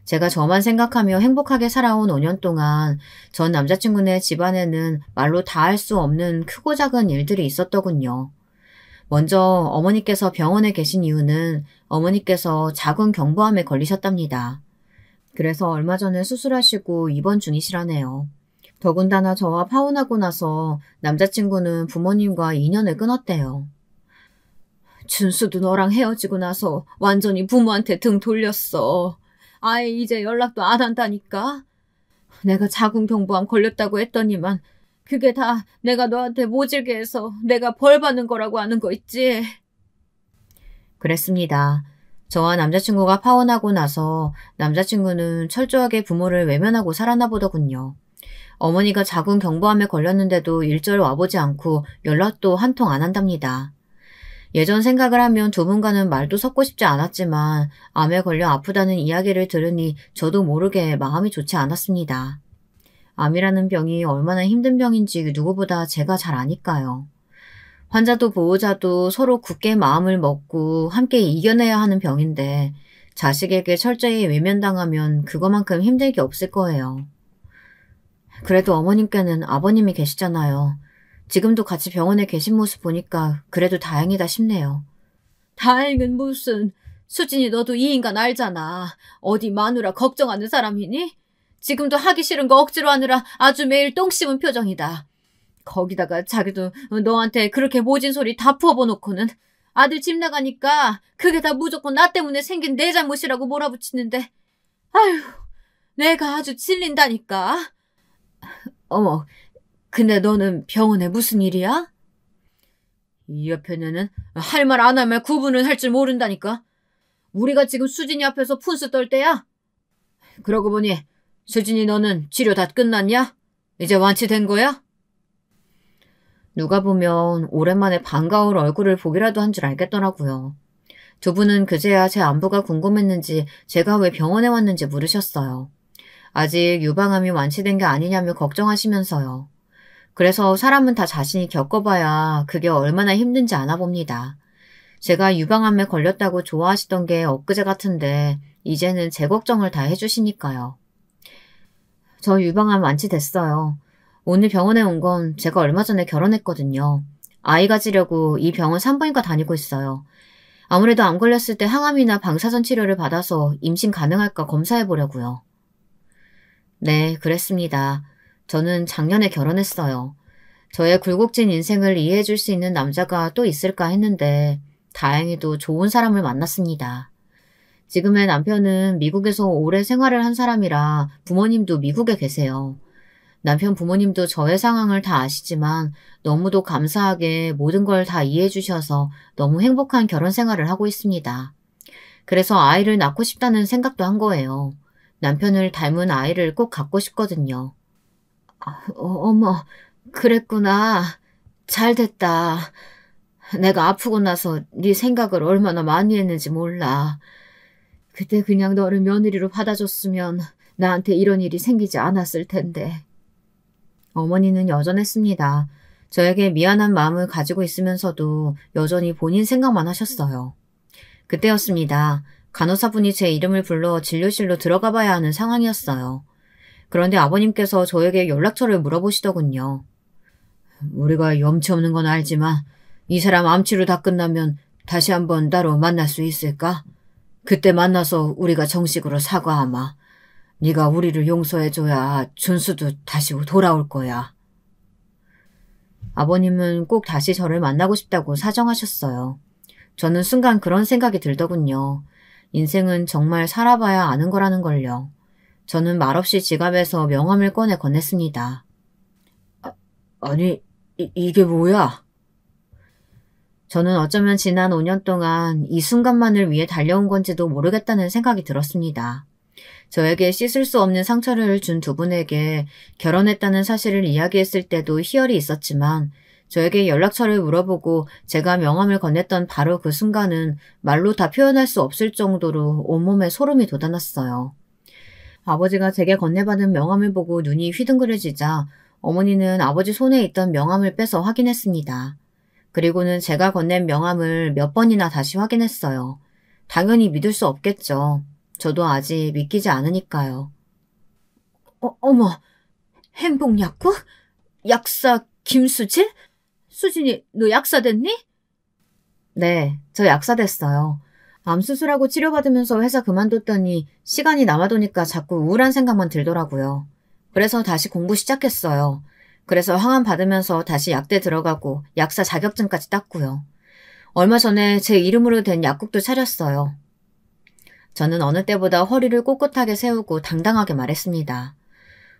제가 저만 생각하며 행복하게 살아온 5년 동안 전 남자친구네 집안에는 말로 다 할 수 없는 크고 작은 일들이 있었더군요. 먼저 어머니께서 병원에 계신 이유는 어머니께서 자궁경부암에 걸리셨답니다. 그래서 얼마 전에 수술하시고 입원 중이시라네요. 더군다나 저와 파혼하고 나서 남자친구는 부모님과 인연을 끊었대요. 준수도 너랑 헤어지고 나서 완전히 부모한테 등 돌렸어. 아예 이제 연락도 안 한다니까. 내가 자궁경부암 걸렸다고 했더니만 그게 다 내가 너한테 모질게 해서 내가 벌 받는 거라고 하는 거 있지. 그랬습니다. 저와 남자친구가 파혼하고 나서 남자친구는 철저하게 부모를 외면하고 살았나 보더군요. 어머니가 자궁 경부암에 걸렸는데도 일절 와보지 않고 연락도 한 통 안 한답니다. 예전 생각을 하면 두 분과는 말도 섞고 싶지 않았지만 암에 걸려 아프다는 이야기를 들으니 저도 모르게 마음이 좋지 않았습니다. 암이라는 병이 얼마나 힘든 병인지 누구보다 제가 잘 아니까요. 환자도 보호자도 서로 굳게 마음을 먹고 함께 이겨내야 하는 병인데 자식에게 철저히 외면당하면 그거만큼 힘들 게 없을 거예요. 그래도 어머님께는 아버님이 계시잖아요. 지금도 같이 병원에 계신 모습 보니까 그래도 다행이다 싶네요. 다행은 무슨. 수진이 너도 이 인간 알잖아. 어디 마누라 걱정하는 사람이니? 지금도 하기 싫은 거 억지로 하느라 아주 매일 똥 씹은 표정이다. 거기다가 자기도 너한테 그렇게 모진 소리 다 풀어보놓고는 아들 집 나가니까 그게 다 무조건 나 때문에 생긴 내 잘못이라고 몰아붙이는데 아휴 내가 아주 질린다니까. 어머, 근데 너는 병원에 무슨 일이야? 이 옆에는 할 말 안 하면 구분을 할 줄 모른다니까. 우리가 지금 수진이 앞에서 푼수 떨 때야? 그러고 보니 수진이 너는 치료 다 끝났냐? 이제 완치된 거야? 누가 보면 오랜만에 반가울 얼굴을 보기라도 한 줄 알겠더라고요. 두 분은 그제야 제 안부가 궁금했는지 제가 왜 병원에 왔는지 물으셨어요. 아직 유방암이 완치된 게 아니냐며 걱정하시면서요. 그래서 사람은 다 자신이 겪어봐야 그게 얼마나 힘든지 아나봅니다. 제가 유방암에 걸렸다고 좋아하시던 게 엊그제 같은데 이제는 제 걱정을 다 해주시니까요. 저 유방암 완치됐어요. 오늘 병원에 온 건 제가 얼마 전에 결혼했거든요. 아이 가지려고 이 병원 산부인과 다니고 있어요. 아무래도 암 걸렸을 때 항암이나 방사선 치료를 받아서 임신 가능할까 검사해보려고요. 네, 그랬습니다. 저는 작년에 결혼했어요. 저의 굴곡진 인생을 이해해줄 수 있는 남자가 또 있을까 했는데 다행히도 좋은 사람을 만났습니다. 지금의 남편은 미국에서 오래 생활을 한 사람이라 부모님도 미국에 계세요. 남편 부모님도 저의 상황을 다 아시지만 너무도 감사하게 모든 걸 다 이해해 주셔서 너무 행복한 결혼 생활을 하고 있습니다. 그래서 아이를 낳고 싶다는 생각도 한 거예요. 남편을 닮은 아이를 꼭 갖고 싶거든요. 어머, 그랬구나. 잘됐다. 내가 아프고 나서 네 생각을 얼마나 많이 했는지 몰라. 그때 그냥 너를 며느리로 받아줬으면 나한테 이런 일이 생기지 않았을 텐데. 어머니는 여전했습니다. 저에게 미안한 마음을 가지고 있으면서도 여전히 본인 생각만 하셨어요. 그때였습니다. 간호사분이 제 이름을 불러 진료실로 들어가 봐야 하는 상황이었어요. 그런데 아버님께서 저에게 연락처를 물어보시더군요. 우리가 염치 없는 건 알지만 이 사람 암치료 다 끝나면 다시 한번 따로 만날 수 있을까? 그때 만나서 우리가 정식으로 사과하마. 네가 우리를 용서해줘야 준수도 다시 돌아올 거야. 아버님은 꼭 다시 저를 만나고 싶다고 사정하셨어요. 저는 순간 그런 생각이 들더군요. 인생은 정말 살아봐야 아는 거라는 걸요. 저는 말없이 지갑에서 명함을 꺼내 건넸습니다. 아니, 이게 뭐야? 저는 어쩌면 지난 5년 동안 이 순간만을 위해 달려온 건지도 모르겠다는 생각이 들었습니다. 저에게 씻을 수 없는 상처를 준 두 분에게 결혼했다는 사실을 이야기했을 때도 희열이 있었지만 저에게 연락처를 물어보고 제가 명함을 건넸던 바로 그 순간은 말로 다 표현할 수 없을 정도로 온몸에 소름이 돋아났어요. 아버지가 제게 건네받은 명함을 보고 눈이 휘둥그레지자 어머니는 아버지 손에 있던 명함을 빼서 확인했습니다. 그리고는 제가 건넨 명함을 몇 번이나 다시 확인했어요. 당연히 믿을 수 없겠죠. 저도 아직 믿기지 않으니까요. 어머, 행복약국? 약사 김수질? 수진이 너 약사 됐니? 네, 저 약사 됐어요. 암 수술하고 치료받으면서 회사 그만뒀더니 시간이 남아도니까 자꾸 우울한 생각만 들더라고요. 그래서 다시 공부 시작했어요. 그래서 항암 받으면서 다시 약대 들어가고 약사 자격증까지 땄고요. 얼마 전에 제 이름으로 된 약국도 차렸어요. 저는 어느 때보다 허리를 꼿꼿하게 세우고 당당하게 말했습니다.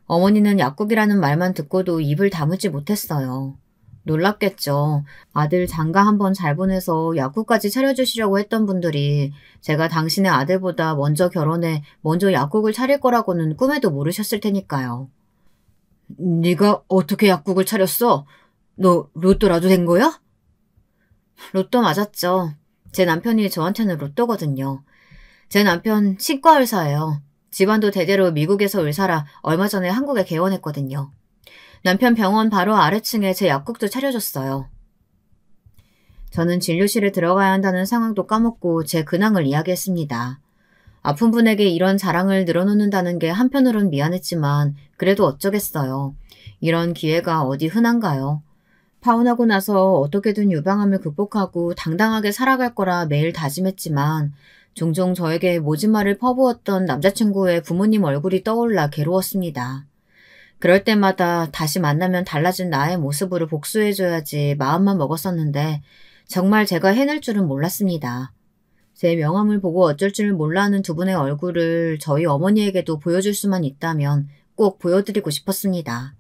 어머니는 약국이라는 말만 듣고도 입을 다물지 못했어요. 놀랍겠죠. 아들 장가 한번 잘 보내서 약국까지 차려주시려고 했던 분들이 제가 당신의 아들보다 먼저 결혼해 먼저 약국을 차릴 거라고는 꿈에도 모르셨을 테니까요. 네가 어떻게 약국을 차렸어? 너 로또라도 된 거야? 로또 맞았죠. 제 남편이 저한테는 로또거든요. 제 남편 치과 의사예요. 집안도 대대로 미국에서 의사라 얼마 전에 한국에 개원했거든요. 남편 병원 바로 아래층에 제 약국도 차려줬어요. 저는 진료실에 들어가야 한다는 상황도 까먹고 제 근황을 이야기했습니다. 아픈 분에게 이런 자랑을 늘어놓는다는 게 한편으론 미안했지만 그래도 어쩌겠어요. 이런 기회가 어디 흔한가요? 파혼하고 나서 어떻게든 유방암을 극복하고 당당하게 살아갈 거라 매일 다짐했지만 종종 저에게 모진 말을 퍼부었던 남자친구의 부모님 얼굴이 떠올라 괴로웠습니다. 그럴 때마다 다시 만나면 달라진 나의 모습으로 복수해줘야지 마음만 먹었었는데 정말 제가 해낼 줄은 몰랐습니다. 제 명함을 보고 어쩔 줄 몰라 하는 두 분의 얼굴을 저희 어머니에게도 보여줄 수만 있다면 꼭 보여드리고 싶었습니다.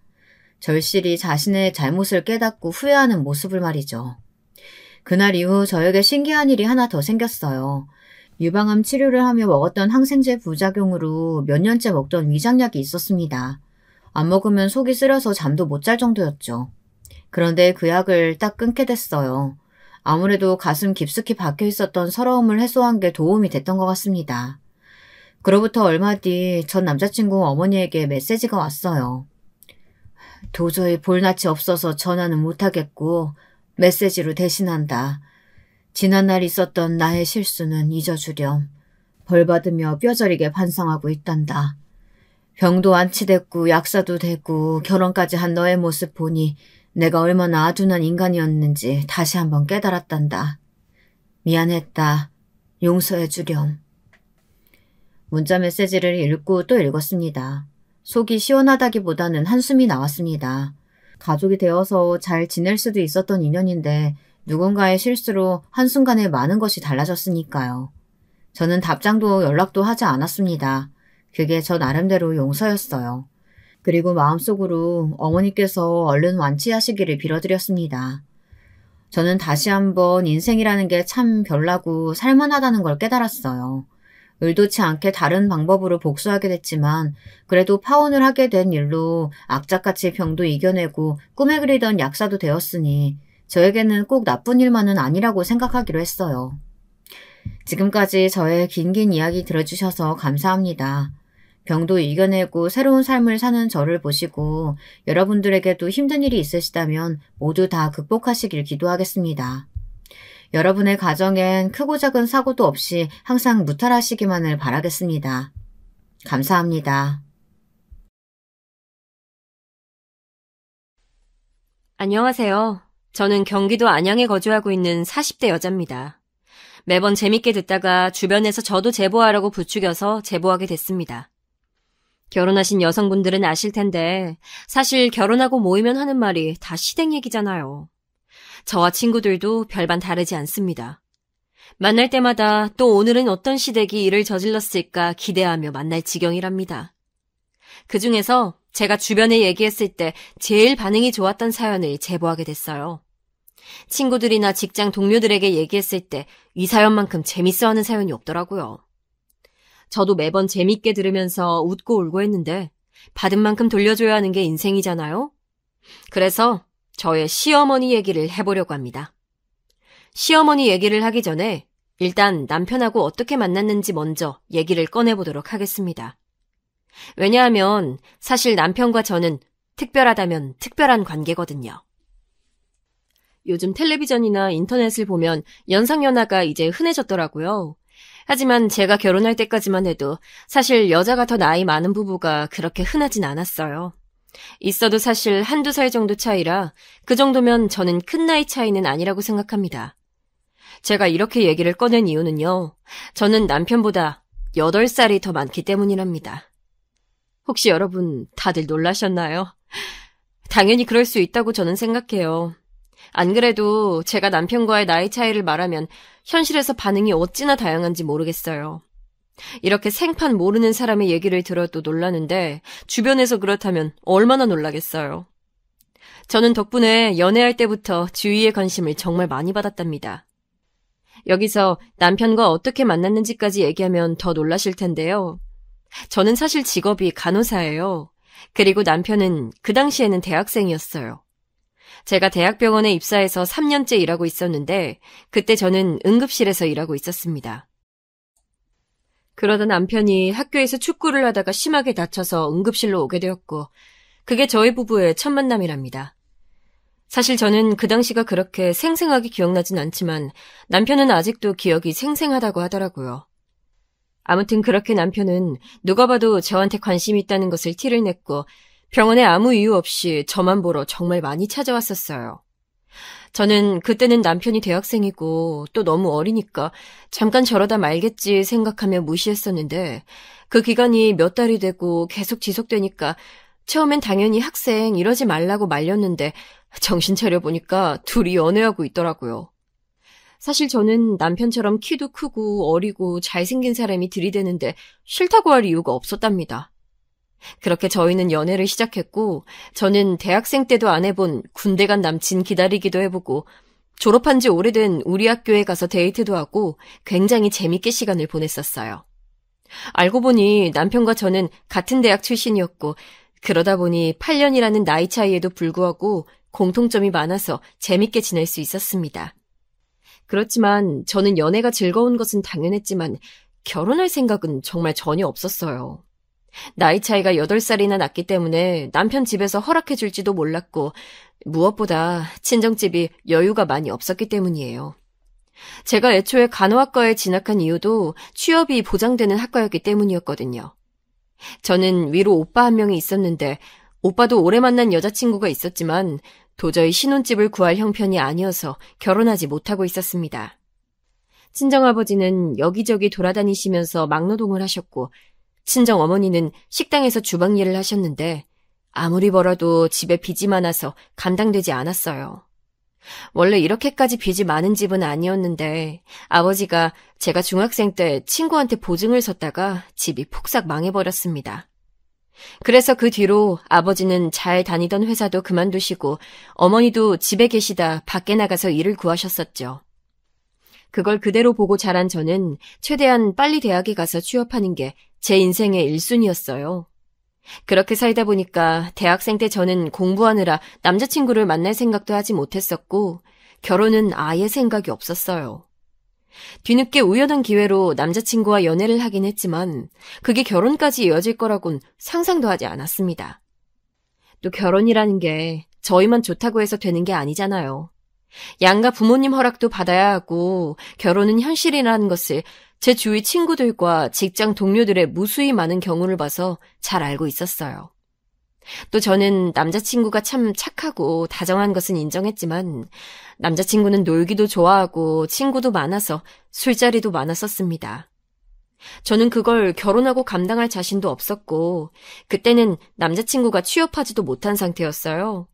절실히 자신의 잘못을 깨닫고 후회하는 모습을 말이죠. 그날 이후 저에게 신기한 일이 하나 더 생겼어요. 유방암 치료를 하며 먹었던 항생제 부작용으로 몇 년째 먹던 위장약이 있었습니다. 안 먹으면 속이 쓰려서 잠도 못 잘 정도였죠. 그런데 그 약을 딱 끊게 됐어요. 아무래도 가슴 깊숙이 박혀 있었던 서러움을 해소한 게 도움이 됐던 것 같습니다. 그로부터 얼마 뒤 전 남자친구 어머니에게 메시지가 왔어요. 도저히 볼낯이 없어서 전화는 못하겠고 메시지로 대신한다. 지난날 있었던 나의 실수는 잊어주렴. 벌받으며 뼈저리게 반성하고 있단다. 병도 완치됐고 약사도 되고 결혼까지 한 너의 모습 보니 내가 얼마나 아둔한 인간이었는지 다시 한번 깨달았단다. 미안했다. 용서해주렴. 문자 메시지를 읽고 또 읽었습니다. 속이 시원하다기보다는 한숨이 나왔습니다. 가족이 되어서 잘 지낼 수도 있었던 인연인데 누군가의 실수로 한순간에 많은 것이 달라졌으니까요. 저는 답장도 연락도 하지 않았습니다. 그게 저 나름대로 용서였어요. 그리고 마음속으로 어머니께서 얼른 완치하시기를 빌어드렸습니다. 저는 다시 한번 인생이라는 게 참 별나고 살만하다는 걸 깨달았어요. 의도치 않게 다른 방법으로 복수하게 됐지만 그래도 파혼을 하게 된 일로 악착같이 병도 이겨내고 꿈에 그리던 약사도 되었으니 저에게는 꼭 나쁜 일만은 아니라고 생각하기로 했어요. 지금까지 저의 긴긴 이야기 들어주셔서 감사합니다. 병도 이겨내고 새로운 삶을 사는 저를 보시고 여러분들에게도 힘든 일이 있으시다면 모두 다 극복하시길 기도하겠습니다. 여러분의 가정엔 크고 작은 사고도 없이 항상 무탈하시기만을 바라겠습니다. 감사합니다. 안녕하세요. 저는 경기도 안양에 거주하고 있는 40대 여자입니다. 매번 재밌게 듣다가 주변에서 저도 제보하라고 부추겨서 제보하게 됐습니다. 결혼하신 여성분들은 아실 텐데 사실 결혼하고 모이면 하는 말이 다 시댁 얘기잖아요. 저와 친구들도 별반 다르지 않습니다. 만날 때마다 또 오늘은 어떤 시댁이 일을 저질렀을까 기대하며 만날 지경이랍니다. 그중에서 제가 주변에 얘기했을 때 제일 반응이 좋았던 사연을 제보하게 됐어요. 친구들이나 직장 동료들에게 얘기했을 때 이 사연만큼 재밌어하는 사연이 없더라고요. 저도 매번 재밌게 들으면서 웃고 울고 했는데 받은 만큼 돌려줘야 하는 게 인생이잖아요. 그래서 저의 시어머니 얘기를 해보려고 합니다. 시어머니 얘기를 하기 전에 일단 남편하고 어떻게 만났는지 먼저 얘기를 꺼내보도록 하겠습니다. 왜냐하면 사실 남편과 저는 특별하다면 특별한 관계거든요. 요즘 텔레비전이나 인터넷을 보면 연상연하가 이제 흔해졌더라고요. 하지만 제가 결혼할 때까지만 해도 사실 여자가 더 나이 많은 부부가 그렇게 흔하진 않았어요. 있어도 사실 한두 살 정도 차이라 그 정도면 저는 큰 나이 차이는 아니라고 생각합니다. 제가 이렇게 얘기를 꺼낸 이유는요. 저는 남편보다 8살이 더 많기 때문이랍니다. 혹시 여러분 다들 놀라셨나요? 당연히 그럴 수 있다고 저는 생각해요. 안 그래도 제가 남편과의 나이 차이를 말하면 현실에서 반응이 어찌나 다양한지 모르겠어요. 이렇게 생판 모르는 사람의 얘기를 들어도 놀라는데 주변에서 그렇다면 얼마나 놀라겠어요. 저는 덕분에 연애할 때부터 주위의 관심을 정말 많이 받았답니다. 여기서 남편과 어떻게 만났는지까지 얘기하면 더 놀라실 텐데요. 저는 사실 직업이 간호사예요. 그리고 남편은 그 당시에는 대학생이었어요. 제가 대학병원에 입사해서 3년째 일하고 있었는데 그때 저는 응급실에서 일하고 있었습니다. 그러다 남편이 학교에서 축구를 하다가 심하게 다쳐서 응급실로 오게 되었고 그게 저희 부부의 첫 만남이랍니다. 사실 저는 그 당시가 그렇게 생생하게 기억나진 않지만 남편은 아직도 기억이 생생하다고 하더라고요. 아무튼 그렇게 남편은 누가 봐도 저한테 관심이 있다는 것을 티를 냈고 병원에 아무 이유 없이 저만 보러 정말 많이 찾아왔었어요. 저는 그때는 남편이 대학생이고 또 너무 어리니까 잠깐 저러다 말겠지 생각하며 무시했었는데 그 기간이 몇 달이 되고 계속 지속되니까 처음엔 당연히 학생 이러지 말라고 말렸는데 정신 차려보니까 둘이 연애하고 있더라고요. 사실 저는 남편처럼 키도 크고 어리고 잘생긴 사람이 들이대는데 싫다고 할 이유가 없었답니다. 그렇게 저희는 연애를 시작했고 저는 대학생 때도 안 해본 군대 간 남친 기다리기도 해보고 졸업한 지 오래된 우리 학교에 가서 데이트도 하고 굉장히 재밌게 시간을 보냈었어요. 알고 보니 남편과 저는 같은 대학 출신이었고 그러다 보니 8년이라는 나이 차이에도 불구하고 공통점이 많아서 재밌게 지낼 수 있었습니다. 그렇지만 저는 연애가 즐거운 것은 당연했지만 결혼할 생각은 정말 전혀 없었어요. 나이 차이가 8살이나 났기 때문에 남편 집에서 허락해 줄지도 몰랐고 무엇보다 친정집이 여유가 많이 없었기 때문이에요. 제가 애초에 간호학과에 진학한 이유도 취업이 보장되는 학과였기 때문이었거든요. 저는 위로 오빠 한 명이 있었는데 오빠도 오래 만난 여자친구가 있었지만 도저히 신혼집을 구할 형편이 아니어서 결혼하지 못하고 있었습니다. 친정아버지는 여기저기 돌아다니시면서 막노동을 하셨고 친정어머니는 식당에서 주방 일을 하셨는데 아무리 벌어도 집에 빚이 많아서 감당되지 않았어요. 원래 이렇게까지 빚이 많은 집은 아니었는데 아버지가 제가 중학생 때 친구한테 보증을 섰다가 집이 폭삭 망해버렸습니다. 그래서 그 뒤로 아버지는 잘 다니던 회사도 그만두시고 어머니도 집에 계시다 밖에 나가서 일을 구하셨었죠. 그걸 그대로 보고 자란 저는 최대한 빨리 대학에 가서 취업하는 게 제 인생의 1순위였어요. 그렇게 살다 보니까 대학생 때 저는 공부하느라 남자친구를 만날 생각도 하지 못했었고 결혼은 아예 생각이 없었어요. 뒤늦게 우연한 기회로 남자친구와 연애를 하긴 했지만 그게 결혼까지 이어질 거라곤 상상도 하지 않았습니다. 또 결혼이라는 게 저희만 좋다고 해서 되는 게 아니잖아요. 양가 부모님 허락도 받아야 하고 결혼은 현실이라는 것을 제 주위 친구들과 직장 동료들의 무수히 많은 경우를 봐서 잘 알고 있었어요. 또 저는 남자친구가 참 착하고 다정한 것은 인정했지만 남자친구는 놀기도 좋아하고 친구도 많아서 술자리도 많았었습니다. 저는 그걸 결혼하고 감당할 자신도 없었고 그때는 남자친구가 취업하지도 못한 상태였어요.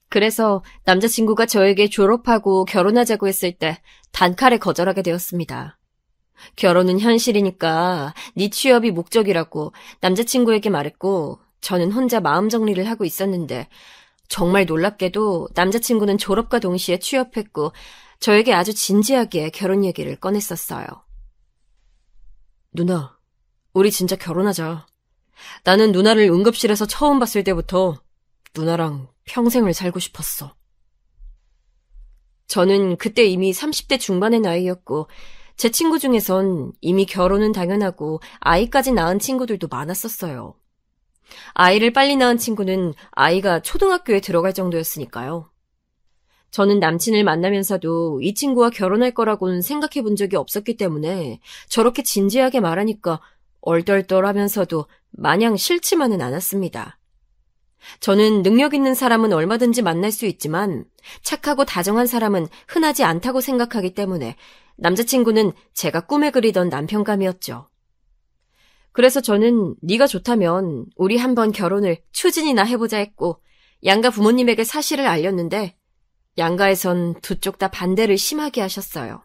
그래서 남자친구가 저에게 졸업하고 결혼하자고 했을 때 단칼에 거절하게 되었습니다. 결혼은 현실이니까 네 취업이 목적이라고 남자친구에게 말했고 저는 혼자 마음 정리를 하고 있었는데 정말 놀랍게도 남자친구는 졸업과 동시에 취업했고 저에게 아주 진지하게 결혼 얘기를 꺼냈었어요. 누나, 우리 진짜 결혼하자. 나는 누나를 응급실에서 처음 봤을 때부터 누나랑 평생을 살고 싶었어. 저는 그때 이미 30대 중반의 나이였고 제 친구 중에선 이미 결혼은 당연하고 아이까지 낳은 친구들도 많았었어요. 아이를 빨리 낳은 친구는 아이가 초등학교에 들어갈 정도였으니까요. 저는 남친을 만나면서도 이 친구와 결혼할 거라고는 생각해 본 적이 없었기 때문에 저렇게 진지하게 말하니까 얼떨떨하면서도 마냥 싫지만은 않았습니다. 저는 능력 있는 사람은 얼마든지 만날 수 있지만 착하고 다정한 사람은 흔하지 않다고 생각하기 때문에 남자친구는 제가 꿈에 그리던 남편감이었죠. 그래서 저는 네가 좋다면 우리 한번 결혼을 추진이나 해보자 했고 양가 부모님에게 사실을 알렸는데 양가에선 두 쪽 다 반대를 심하게 하셨어요.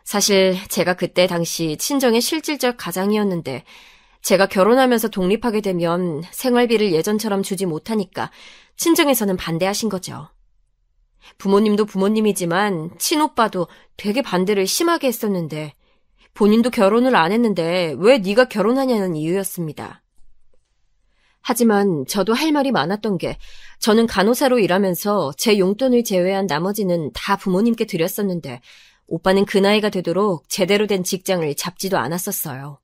사실 제가 그때 당시 친정의 실질적 가장이었는데 제가 결혼하면서 독립하게 되면 생활비를 예전처럼 주지 못하니까 친정에서는 반대하신 거죠. 부모님도 부모님이지만 친오빠도 되게 반대를 심하게 했었는데 본인도 결혼을 안 했는데 왜 네가 결혼하냐는 이유였습니다. 하지만 저도 할 말이 많았던 게 저는 간호사로 일하면서 제 용돈을 제외한 나머지는 다 부모님께 드렸었는데 오빠는 그 나이가 되도록 제대로 된 직장을 잡지도 않았었어요.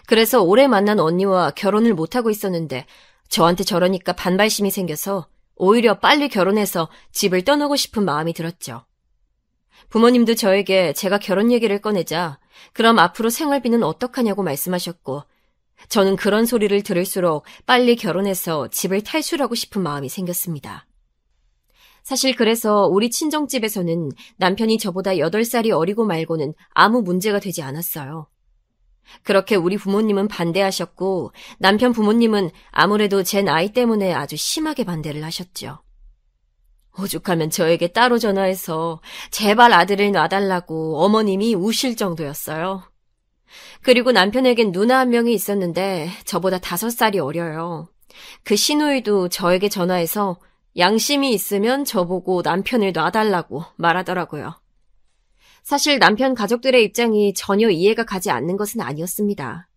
그래서 오래 만난 언니와 결혼을 못하고 있었는데 저한테 저러니까 반발심이 생겨서 오히려 빨리 결혼해서 집을 떠나고 싶은 마음이 들었죠. 부모님도 저에게 제가 결혼 얘기를 꺼내자 그럼 앞으로 생활비는 어떡하냐고 말씀하셨고 저는 그런 소리를 들을수록 빨리 결혼해서 집을 탈출하고 싶은 마음이 생겼습니다. 사실 그래서 우리 친정집에서는 남편이 저보다 8살이 어리고 말고는 아무 문제가 되지 않았어요. 그렇게 우리 부모님은 반대하셨고 남편 부모님은 아무래도 제 나이 때문에 아주 심하게 반대를 하셨죠. 오죽하면 저에게 따로 전화해서 제발 아들을 놔달라고 어머님이 우실 정도였어요. 그리고 남편에겐 누나 한 명이 있었는데 저보다 5살이 어려요. 그 시누이도 저에게 전화해서 양심이 있으면 저보고 남편을 놔달라고 말하더라고요. 사실 남편 가족들의 입장이 전혀 이해가 가지 않는 것은 아니었습니다.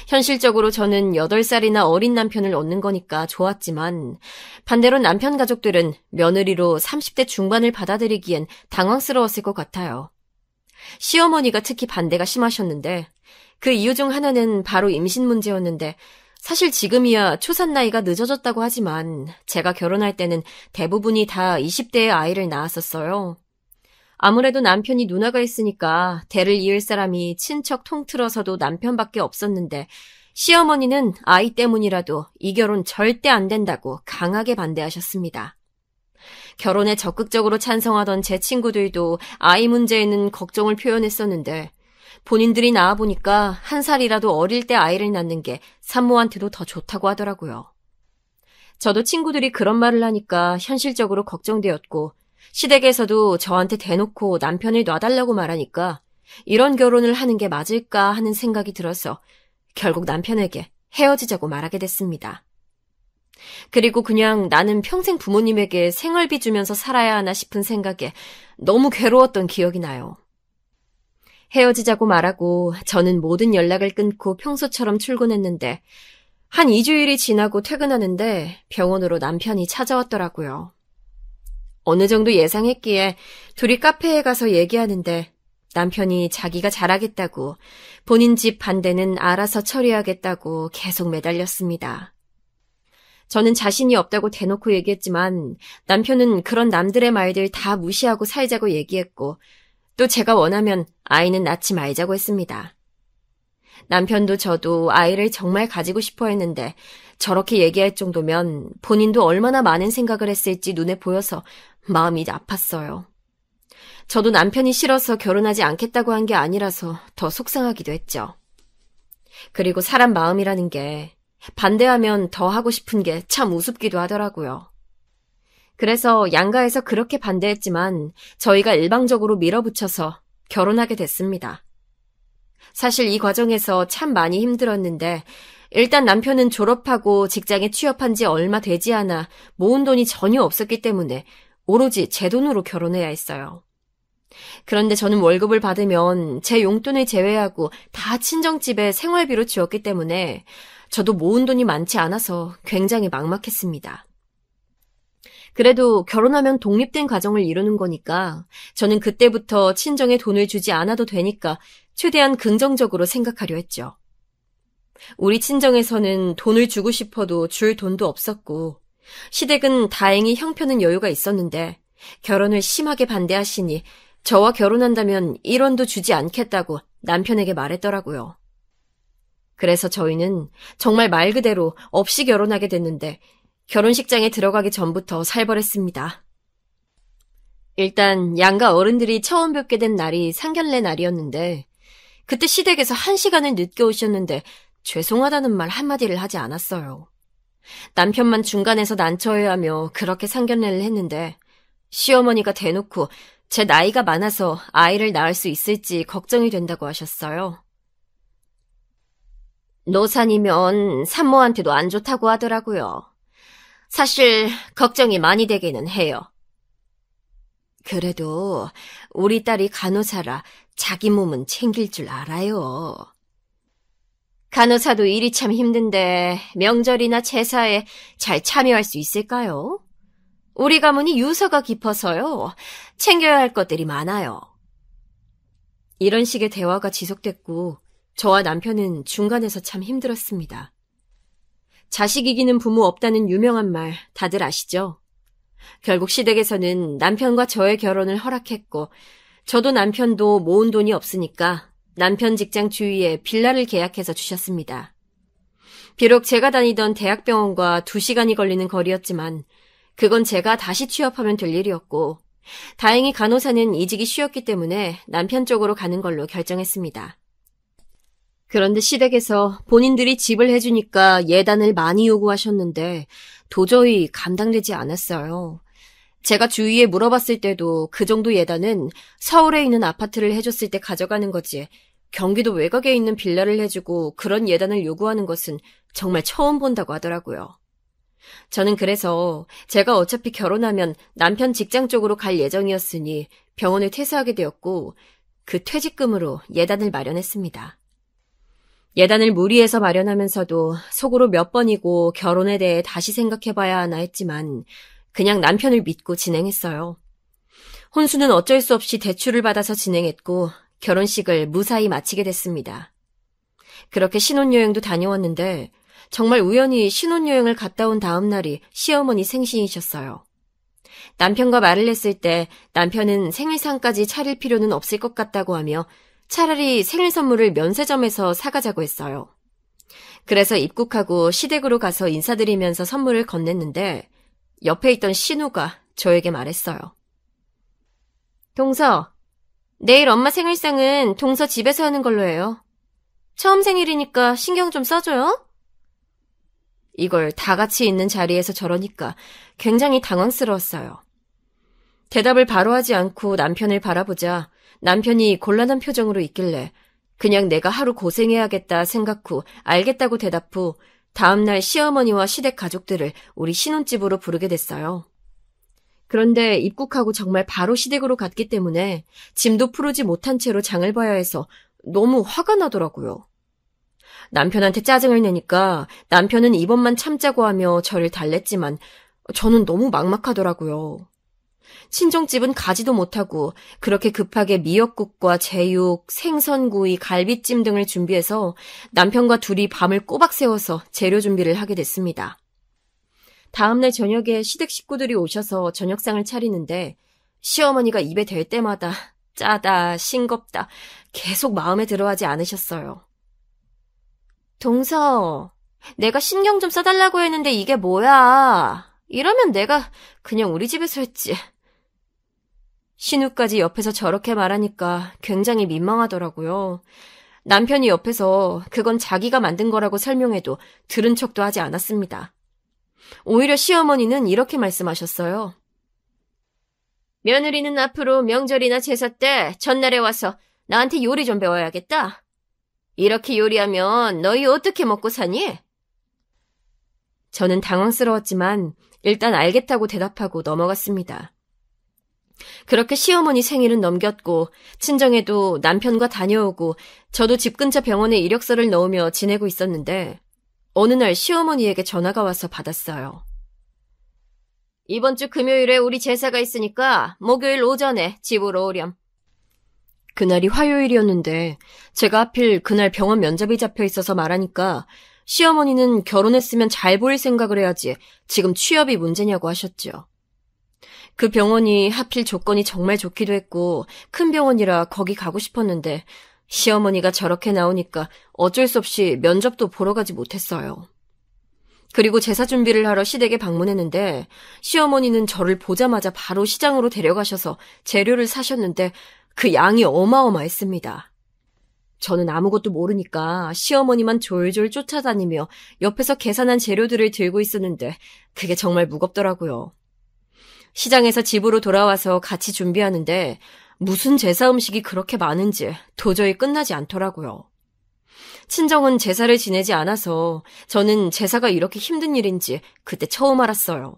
현실적으로 저는 8살이나 어린 남편을 얻는 거니까 좋았지만 반대로 남편 가족들은 며느리로 30대 중반을 받아들이기엔 당황스러웠을 것 같아요. 시어머니가 특히 반대가 심하셨는데 그 이유 중 하나는 바로 임신 문제였는데 사실 지금이야 초산 나이가 늦어졌다고 하지만 제가 결혼할 때는 대부분이 다 20대의 아이를 낳았었어요. 아무래도 남편이 누나가 있으니까 대를 이을 사람이 친척 통틀어서도 남편밖에 없었는데 시어머니는 아이 때문이라도 이 결혼 절대 안 된다고 강하게 반대하셨습니다. 결혼에 적극적으로 찬성하던 제 친구들도 아이 문제에는 걱정을 표현했었는데 본인들이 낳아보니까 1살이라도 어릴 때 아이를 낳는 게 산모한테도 더 좋다고 하더라고요. 저도 친구들이 그런 말을 하니까 현실적으로 걱정되었고 시댁에서도 저한테 대놓고 남편을 놔달라고 말하니까 이런 결혼을 하는 게 맞을까 하는 생각이 들어서 결국 남편에게 헤어지자고 말하게 됐습니다. 그리고 그냥 나는 평생 부모님에게 생활비 주면서 살아야 하나 싶은 생각에 너무 괴로웠던 기억이 나요. 헤어지자고 말하고 저는 모든 연락을 끊고 평소처럼 출근했는데 한 2주일이 지나고 퇴근하는데 병원으로 남편이 찾아왔더라고요. 어느 정도 예상했기에 둘이 카페에 가서 얘기하는데 남편이 자기가 잘하겠다고 본인 집 반대는 알아서 처리하겠다고 계속 매달렸습니다. 저는 자신이 없다고 대놓고 얘기했지만 남편은 그런 남들의 말들 다 무시하고 살자고 얘기했고 또 제가 원하면 아이는 낳지 말자고 했습니다. 남편도 저도 아이를 정말 가지고 싶어 했는데 저렇게 얘기할 정도면 본인도 얼마나 많은 생각을 했을지 눈에 보여서 마음이 아팠어요. 저도 남편이 싫어서 결혼하지 않겠다고 한 게 아니라서 더 속상하기도 했죠. 그리고 사람 마음이라는 게 반대하면 더 하고 싶은 게 참 우습기도 하더라고요. 그래서 양가에서 그렇게 반대했지만 저희가 일방적으로 밀어붙여서 결혼하게 됐습니다. 사실 이 과정에서 참 많이 힘들었는데 일단 남편은 졸업하고 직장에 취업한 지 얼마 되지 않아 모은 돈이 전혀 없었기 때문에 오로지 제 돈으로 결혼해야 했어요. 그런데 저는 월급을 받으면 제 용돈을 제외하고 다 친정집에 생활비로 주었기 때문에 저도 모은 돈이 많지 않아서 굉장히 막막했습니다. 그래도 결혼하면 독립된 가정을 이루는 거니까 저는 그때부터 친정에 돈을 주지 않아도 되니까 최대한 긍정적으로 생각하려 했죠. 우리 친정에서는 돈을 주고 싶어도 줄 돈도 없었고 시댁은 다행히 형편은 여유가 있었는데 결혼을 심하게 반대하시니 저와 결혼한다면 1원도 주지 않겠다고 남편에게 말했더라고요. 그래서 저희는 정말 말 그대로 없이 결혼하게 됐는데 결혼식장에 들어가기 전부터 살벌했습니다. 일단 양가 어른들이 처음 뵙게 된 날이 상견례 날이었는데 그때 시댁에서 1시간을 늦게 오셨는데 죄송하다는 말 한마디를 하지 않았어요. 남편만 중간에서 난처해하며 그렇게 상견례를 했는데 시어머니가 대놓고 제 나이가 많아서 아이를 낳을 수 있을지 걱정이 된다고 하셨어요. 노산이면 산모한테도 안 좋다고 하더라고요. 사실 걱정이 많이 되기는 해요. 그래도 우리 딸이 간호사라 자기 몸은 챙길 줄 알아요. 간호사도 일이 참 힘든데 명절이나 제사에 잘 참여할 수 있을까요? 우리 가문이 유서가 깊어서요. 챙겨야 할 것들이 많아요. 이런 식의 대화가 지속됐고 저와 남편은 중간에서 참 힘들었습니다. 자식 이기는 부모 없다는 유명한 말 다들 아시죠? 결국 시댁에서는 남편과 저의 결혼을 허락했고 저도 남편도 모은 돈이 없으니까 남편 직장 주위에 빌라를 계약해서 주셨습니다. 비록 제가 다니던 대학병원과 2시간이 걸리는 거리였지만 그건 제가 다시 취업하면 될 일이었고 다행히 간호사는 이직이 쉬웠기 때문에 남편 쪽으로 가는 걸로 결정했습니다. 그런데 시댁에서 본인들이 집을 해주니까 예단을 많이 요구하셨는데 도저히 감당되지 않았어요. 제가 주위에 물어봤을 때도 그 정도 예단은 서울에 있는 아파트를 해줬을 때 가져가는 거지 경기도 외곽에 있는 빌라를 해주고 그런 예단을 요구하는 것은 정말 처음 본다고 하더라고요. 저는 그래서 제가 어차피 결혼하면 남편 직장 쪽으로 갈 예정이었으니 병원을 퇴사하게 되었고 그 퇴직금으로 예단을 마련했습니다. 예단을 무리해서 마련하면서도 속으로 몇 번이고 결혼에 대해 다시 생각해봐야 하나 했지만 그냥 남편을 믿고 진행했어요. 혼수는 어쩔 수 없이 대출을 받아서 진행했고 결혼식을 무사히 마치게 됐습니다. 그렇게 신혼여행도 다녀왔는데 정말 우연히 신혼여행을 갔다 온 다음 날이 시어머니 생신이셨어요. 남편과 말을 했을 때 남편은 생일상까지 차릴 필요는 없을 것 같다고 하며 차라리 생일 선물을 면세점에서 사가자고 했어요. 그래서 입국하고 시댁으로 가서 인사드리면서 선물을 건넸는데 옆에 있던 신우가 저에게 말했어요. 동서, 내일 엄마 생일상은 동서 집에서 하는 걸로 해요. 처음 생일이니까 신경 좀 써줘요. 이걸 다 같이 있는 자리에서 저러니까 굉장히 당황스러웠어요. 대답을 바로 하지 않고 남편을 바라보자 남편이 곤란한 표정으로 있길래 그냥 내가 하루 고생해야겠다 생각 후 알겠다고 대답 후 다음날 시어머니와 시댁 가족들을 우리 신혼집으로 부르게 됐어요. 그런데 입국하고 정말 바로 시댁으로 갔기 때문에 짐도 풀지 못한 채로 장을 봐야 해서 너무 화가 나더라고요. 남편한테 짜증을 내니까 남편은 이번만 참자고 하며 저를 달랬지만 저는 너무 막막하더라고요. 친정집은 가지도 못하고 그렇게 급하게 미역국과 제육, 생선구이, 갈비찜 등을 준비해서 남편과 둘이 밤을 꼬박 새워서 재료 준비를 하게 됐습니다. 다음날 저녁에 시댁 식구들이 오셔서 저녁상을 차리는데 시어머니가 입에 댈 때마다 짜다, 싱겁다 계속 마음에 들어하지 않으셨어요. 동서, 내가 신경 좀 써달라고 했는데 이게 뭐야? 이러면 내가 그냥 우리 집에서 했지. 신우까지 옆에서 저렇게 말하니까 굉장히 민망하더라고요. 남편이 옆에서 그건 자기가 만든 거라고 설명해도 들은 척도 하지 않았습니다. 오히려 시어머니는 이렇게 말씀하셨어요. 며느리는 앞으로 명절이나 제사 때 전날에 와서 나한테 요리 좀 배워야겠다. 이렇게 요리하면 너희 어떻게 먹고 사니? 저는 당황스러웠지만 일단 알겠다고 대답하고 넘어갔습니다. 그렇게 시어머니 생일은 넘겼고 친정에도 남편과 다녀오고 저도 집 근처 병원에 이력서를 넣으며 지내고 있었는데 어느 날 시어머니에게 전화가 와서 받았어요. 이번 주 금요일에 우리 제사가 있으니까 목요일 오전에 집으로 오렴. 그날이 화요일이었는데 제가 하필 그날 병원 면접이 잡혀 있어서 말하니까 시어머니는 결혼했으면 잘 보일 생각을 해야지 지금 취업이 문제냐고 하셨죠. 그 병원이 하필 조건이 정말 좋기도 했고 큰 병원이라 거기 가고 싶었는데 시어머니가 저렇게 나오니까 어쩔 수 없이 면접도 보러 가지 못했어요. 그리고 제사 준비를 하러 시댁에 방문했는데 시어머니는 저를 보자마자 바로 시장으로 데려가셔서 재료를 사셨는데 그 양이 어마어마했습니다. 저는 아무것도 모르니까 시어머니만 졸졸 쫓아다니며 옆에서 계산한 재료들을 들고 있었는데 그게 정말 무겁더라고요. 시장에서 집으로 돌아와서 같이 준비하는데 무슨 제사 음식이 그렇게 많은지 도저히 끝나지 않더라고요. 친정은 제사를 지내지 않아서 저는 제사가 이렇게 힘든 일인지 그때 처음 알았어요.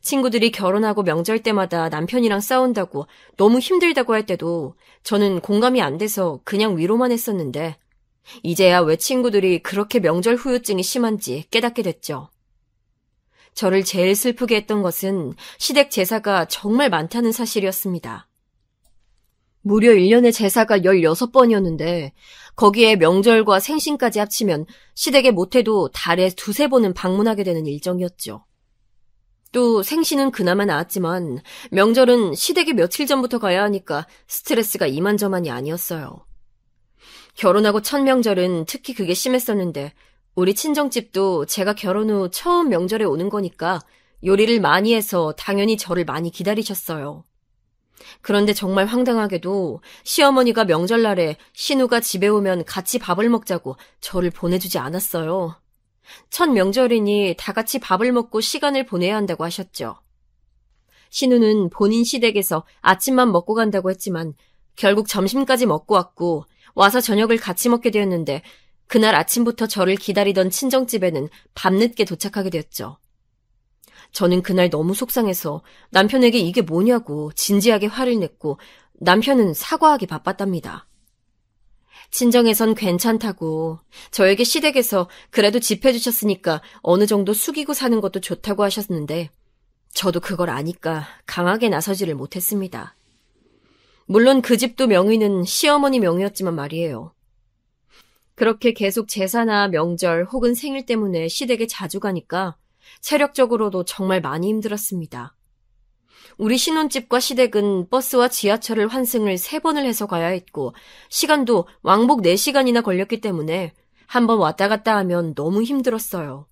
친구들이 결혼하고 명절 때마다 남편이랑 싸운다고 너무 힘들다고 할 때도 저는 공감이 안 돼서 그냥 위로만 했었는데 이제야 왜 친구들이 그렇게 명절 후유증이 심한지 깨닫게 됐죠. 저를 제일 슬프게 했던 것은 시댁 제사가 정말 많다는 사실이었습니다. 무려 1년에 제사가 16번이었는데 거기에 명절과 생신까지 합치면 시댁에 못해도 달에 2-3번은 방문하게 되는 일정이었죠. 또 생신은 그나마 나았지만 명절은 시댁에 며칠 전부터 가야 하니까 스트레스가 이만저만이 아니었어요. 결혼하고 첫 명절은 특히 그게 심했었는데 우리 친정집도 제가 결혼 후 처음 명절에 오는 거니까 요리를 많이 해서 당연히 저를 많이 기다리셨어요. 그런데 정말 황당하게도 시어머니가 명절날에 신우가 집에 오면 같이 밥을 먹자고 저를 보내주지 않았어요. 첫 명절이니 다 같이 밥을 먹고 시간을 보내야 한다고 하셨죠. 신우는 본인 시댁에서 아침만 먹고 간다고 했지만 결국 점심까지 먹고 왔고 와서 저녁을 같이 먹게 되었는데 그날 아침부터 저를 기다리던 친정집에는 밤늦게 도착하게 되었죠. 저는 그날 너무 속상해서 남편에게 이게 뭐냐고 진지하게 화를 냈고 남편은 사과하기 바빴답니다. 친정에선 괜찮다고 저에게 시댁에서 그래도 집해주셨으니까 어느 정도 숙이고 사는 것도 좋다고 하셨는데 저도 그걸 아니까 강하게 나서지를 못했습니다. 물론 그 집도 명의는 시어머니 명의였지만 말이에요. 그렇게 계속 제사나 명절 혹은 생일 때문에 시댁에 자주 가니까 체력적으로도 정말 많이 힘들었습니다. 우리 신혼집과 시댁은 버스와 지하철을 환승을 3번을 해서 가야 했고 시간도 왕복 4시간이나 걸렸기 때문에 한번 왔다 갔다 하면 너무 힘들었어요.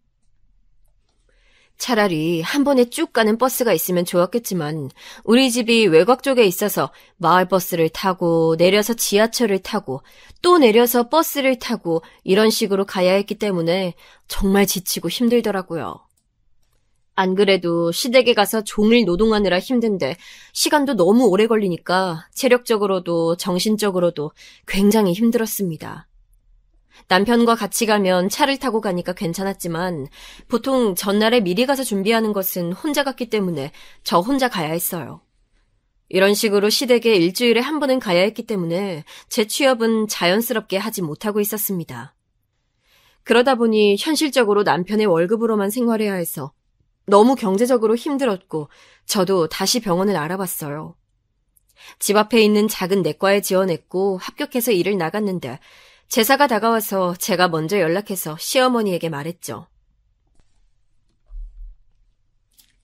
차라리 한 번에 쭉 가는 버스가 있으면 좋았겠지만 우리 집이 외곽 쪽에 있어서 마을버스를 타고 내려서 지하철을 타고 또 내려서 버스를 타고 이런 식으로 가야 했기 때문에 정말 지치고 힘들더라고요. 안 그래도 시댁에 가서 종일 노동하느라 힘든데 시간도 너무 오래 걸리니까 체력적으로도 정신적으로도 굉장히 힘들었습니다. 남편과 같이 가면 차를 타고 가니까 괜찮았지만 보통 전날에 미리 가서 준비하는 것은 혼자 갔기 때문에 저 혼자 가야 했어요. 이런 식으로 시댁에 일주일에 한 번은 가야 했기 때문에 제 취업은 자연스럽게 하지 못하고 있었습니다. 그러다 보니 현실적으로 남편의 월급으로만 생활해야 해서 너무 경제적으로 힘들었고 저도 다시 병원을 알아봤어요. 집 앞에 있는 작은 내과에 지원했고 합격해서 일을 나갔는데 제사가 다가와서 제가 먼저 연락해서 시어머니에게 말했죠.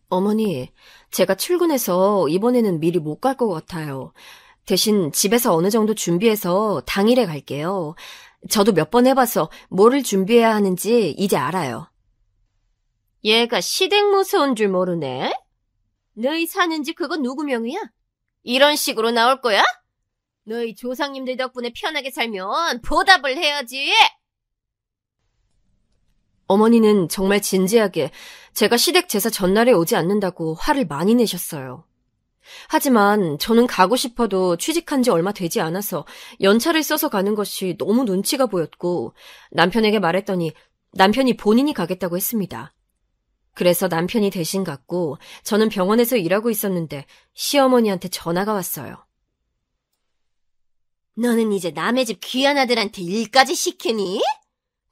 어머니, 제가 출근해서 이번에는 미리 못 갈 것 같아요. 대신 집에서 어느 정도 준비해서 당일에 갈게요. 저도 몇 번 해봐서 뭐를 준비해야 하는지 이제 알아요. 얘가 시댁 무서운 줄 모르네? 너희 사는지 그거 누구 명의야? 이런 식으로 나올 거야? 너희 조상님들 덕분에 편하게 살면 보답을 해야지. 어머니는 정말 진지하게 제가 시댁 제사 전날에 오지 않는다고 화를 많이 내셨어요. 하지만 저는 가고 싶어도 취직한 지 얼마 되지 않아서 연차를 써서 가는 것이 너무 눈치가 보였고 남편에게 말했더니 남편이 본인이 가겠다고 했습니다. 그래서 남편이 대신 갔고 저는 병원에서 일하고 있었는데 시어머니한테 전화가 왔어요. 너는 이제 남의 집 귀한 아들한테 일까지 시키니?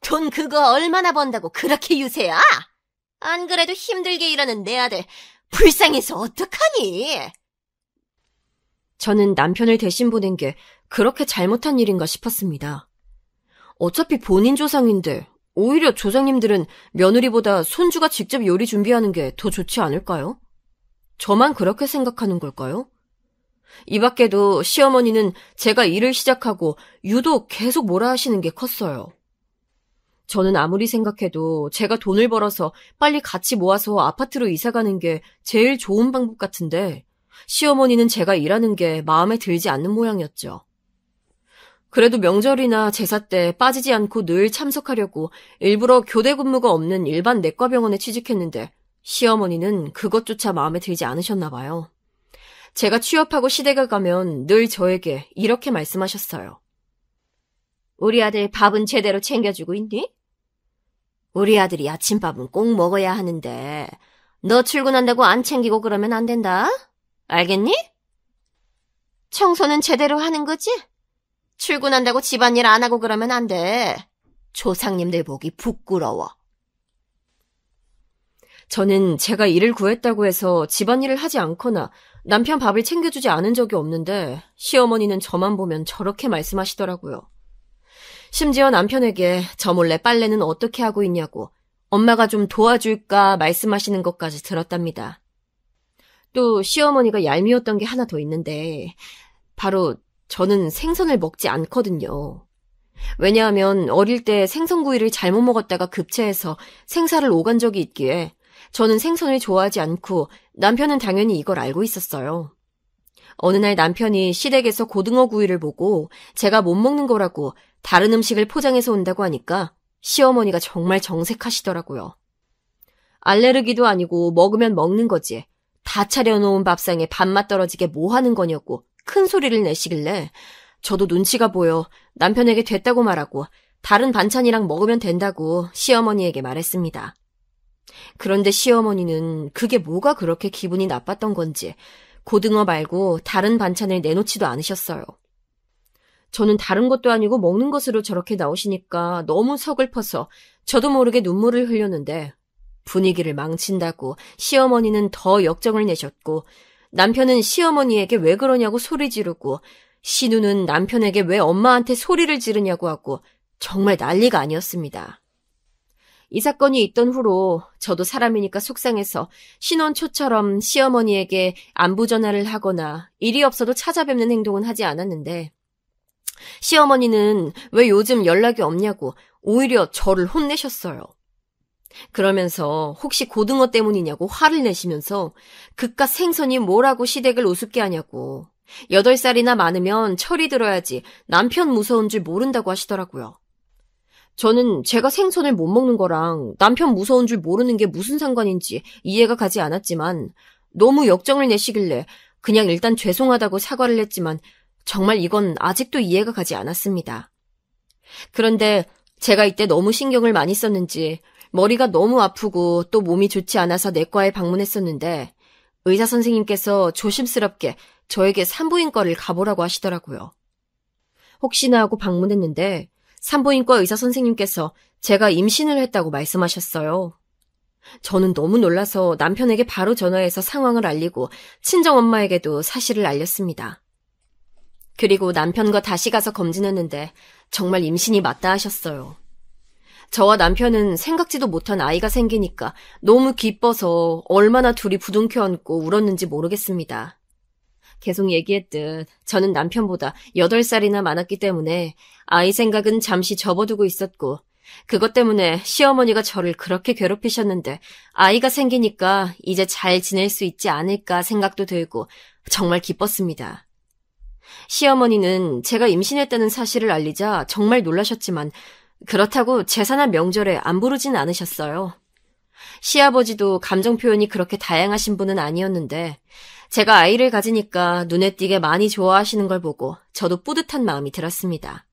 돈 그거 얼마나 번다고 그렇게 유세야? 안 그래도 힘들게 일하는 내 아들 불쌍해서 어떡하니? 저는 남편을 대신 보낸 게 그렇게 잘못한 일인가 싶었습니다. 어차피 본인 조상인데 오히려 조상님들은 며느리보다 손주가 직접 요리 준비하는 게 더 좋지 않을까요? 저만 그렇게 생각하는 걸까요? 이 밖에도 시어머니는 제가 일을 시작하고 유독 계속 뭐라 하시는 게 컸어요. 저는 아무리 생각해도 제가 돈을 벌어서 빨리 같이 모아서 아파트로 이사가는 게 제일 좋은 방법 같은데 시어머니는 제가 일하는 게 마음에 들지 않는 모양이었죠. 그래도 명절이나 제사 때 빠지지 않고 늘 참석하려고 일부러 교대 근무가 없는 일반 내과병원에 취직했는데 시어머니는 그것조차 마음에 들지 않으셨나 봐요. 제가 취업하고 시댁에 가면 늘 저에게 이렇게 말씀하셨어요. 우리 아들 밥은 제대로 챙겨주고 있니? 우리 아들이 아침밥은 꼭 먹어야 하는데 너 출근한다고 안 챙기고 그러면 안 된다. 알겠니? 청소는 제대로 하는 거지? 출근한다고 집안일 안 하고 그러면 안 돼. 조상님들 보기 부끄러워. 저는 제가 일을 구했다고 해서 집안일을 하지 않거나 남편 밥을 챙겨주지 않은 적이 없는데 시어머니는 저만 보면 저렇게 말씀하시더라고요. 심지어 남편에게 저 몰래 빨래는 어떻게 하고 있냐고 엄마가 좀 도와줄까 말씀하시는 것까지 들었답니다. 또 시어머니가 얄미웠던 게 하나 더 있는데 바로 저는 생선을 먹지 않거든요. 왜냐하면 어릴 때 생선구이를 잘못 먹었다가 급체해서 생사를 오간 적이 있기에 저는 생선을 좋아하지 않고 남편은 당연히 이걸 알고 있었어요. 어느 날 남편이 시댁에서 고등어 구이를 보고 제가 못 먹는 거라고 다른 음식을 포장해서 온다고 하니까 시어머니가 정말 정색하시더라고요. 알레르기도 아니고 먹으면 먹는 거지. 다 차려놓은 밥상에 밥맛 떨어지게 뭐 하는 거냐고 큰 소리를 내시길래 저도 눈치가 보여 남편에게 됐다고 말하고 다른 반찬이랑 먹으면 된다고 시어머니에게 말했습니다. 그런데 시어머니는 그게 뭐가 그렇게 기분이 나빴던 건지 고등어 말고 다른 반찬을 내놓지도 않으셨어요. 저는 다른 것도 아니고 먹는 것으로 저렇게 나오시니까 너무 서글퍼서 저도 모르게 눈물을 흘렸는데 분위기를 망친다고 시어머니는 더 역정을 내셨고 남편은 시어머니에게 왜 그러냐고 소리 지르고 시누는 남편에게 왜 엄마한테 소리를 지르냐고 하고 정말 난리가 아니었습니다. 이 사건이 있던 후로 저도 사람이니까 속상해서 신혼 초처럼 시어머니에게 안부 전화를 하거나 일이 없어도 찾아뵙는 행동은 하지 않았는데 시어머니는 왜 요즘 연락이 없냐고 오히려 저를 혼내셨어요. 그러면서 혹시 고등어 때문이냐고 화를 내시면서 그깟 생선이 뭐라고 시댁을 우습게 하냐고 8살이나 많으면 철이 들어야지 남편 무서운 줄 모른다고 하시더라고요. 저는 제가 생선을 못 먹는 거랑 남편 무서운 줄 모르는 게 무슨 상관인지 이해가 가지 않았지만 너무 역정을 내시길래 그냥 일단 죄송하다고 사과를 했지만 정말 이건 아직도 이해가 가지 않았습니다. 그런데 제가 이때 너무 신경을 많이 썼는지 머리가 너무 아프고 또 몸이 좋지 않아서 내과에 방문했었는데 의사 선생님께서 조심스럽게 저에게 산부인과를 가보라고 하시더라고요. 혹시나 하고 방문했는데 산부인과 의사 선생님께서 제가 임신을 했다고 말씀하셨어요. 저는 너무 놀라서 남편에게 바로 전화해서 상황을 알리고 친정엄마에게도 사실을 알렸습니다. 그리고 남편과 다시 가서 검진했는데 정말 임신이 맞다 하셨어요. 저와 남편은 생각지도 못한 아이가 생기니까 너무 기뻐서 얼마나 둘이 부둥켜 안고 울었는지 모르겠습니다. 계속 얘기했듯 저는 남편보다 8살이나 많았기 때문에 아이 생각은 잠시 접어두고 있었고 그것 때문에 시어머니가 저를 그렇게 괴롭히셨는데 아이가 생기니까 이제 잘 지낼 수 있지 않을까 생각도 들고 정말 기뻤습니다. 시어머니는 제가 임신했다는 사실을 알리자 정말 놀라셨지만 그렇다고 제사나 명절에 안 부르진 않으셨어요. 시아버지도 감정 표현이 그렇게 다양하신 분은 아니었는데 제가 아이를 가지니까 눈에 띄게 많이 좋아하시는 걸 보고 저도 뿌듯한 마음이 들었습니다.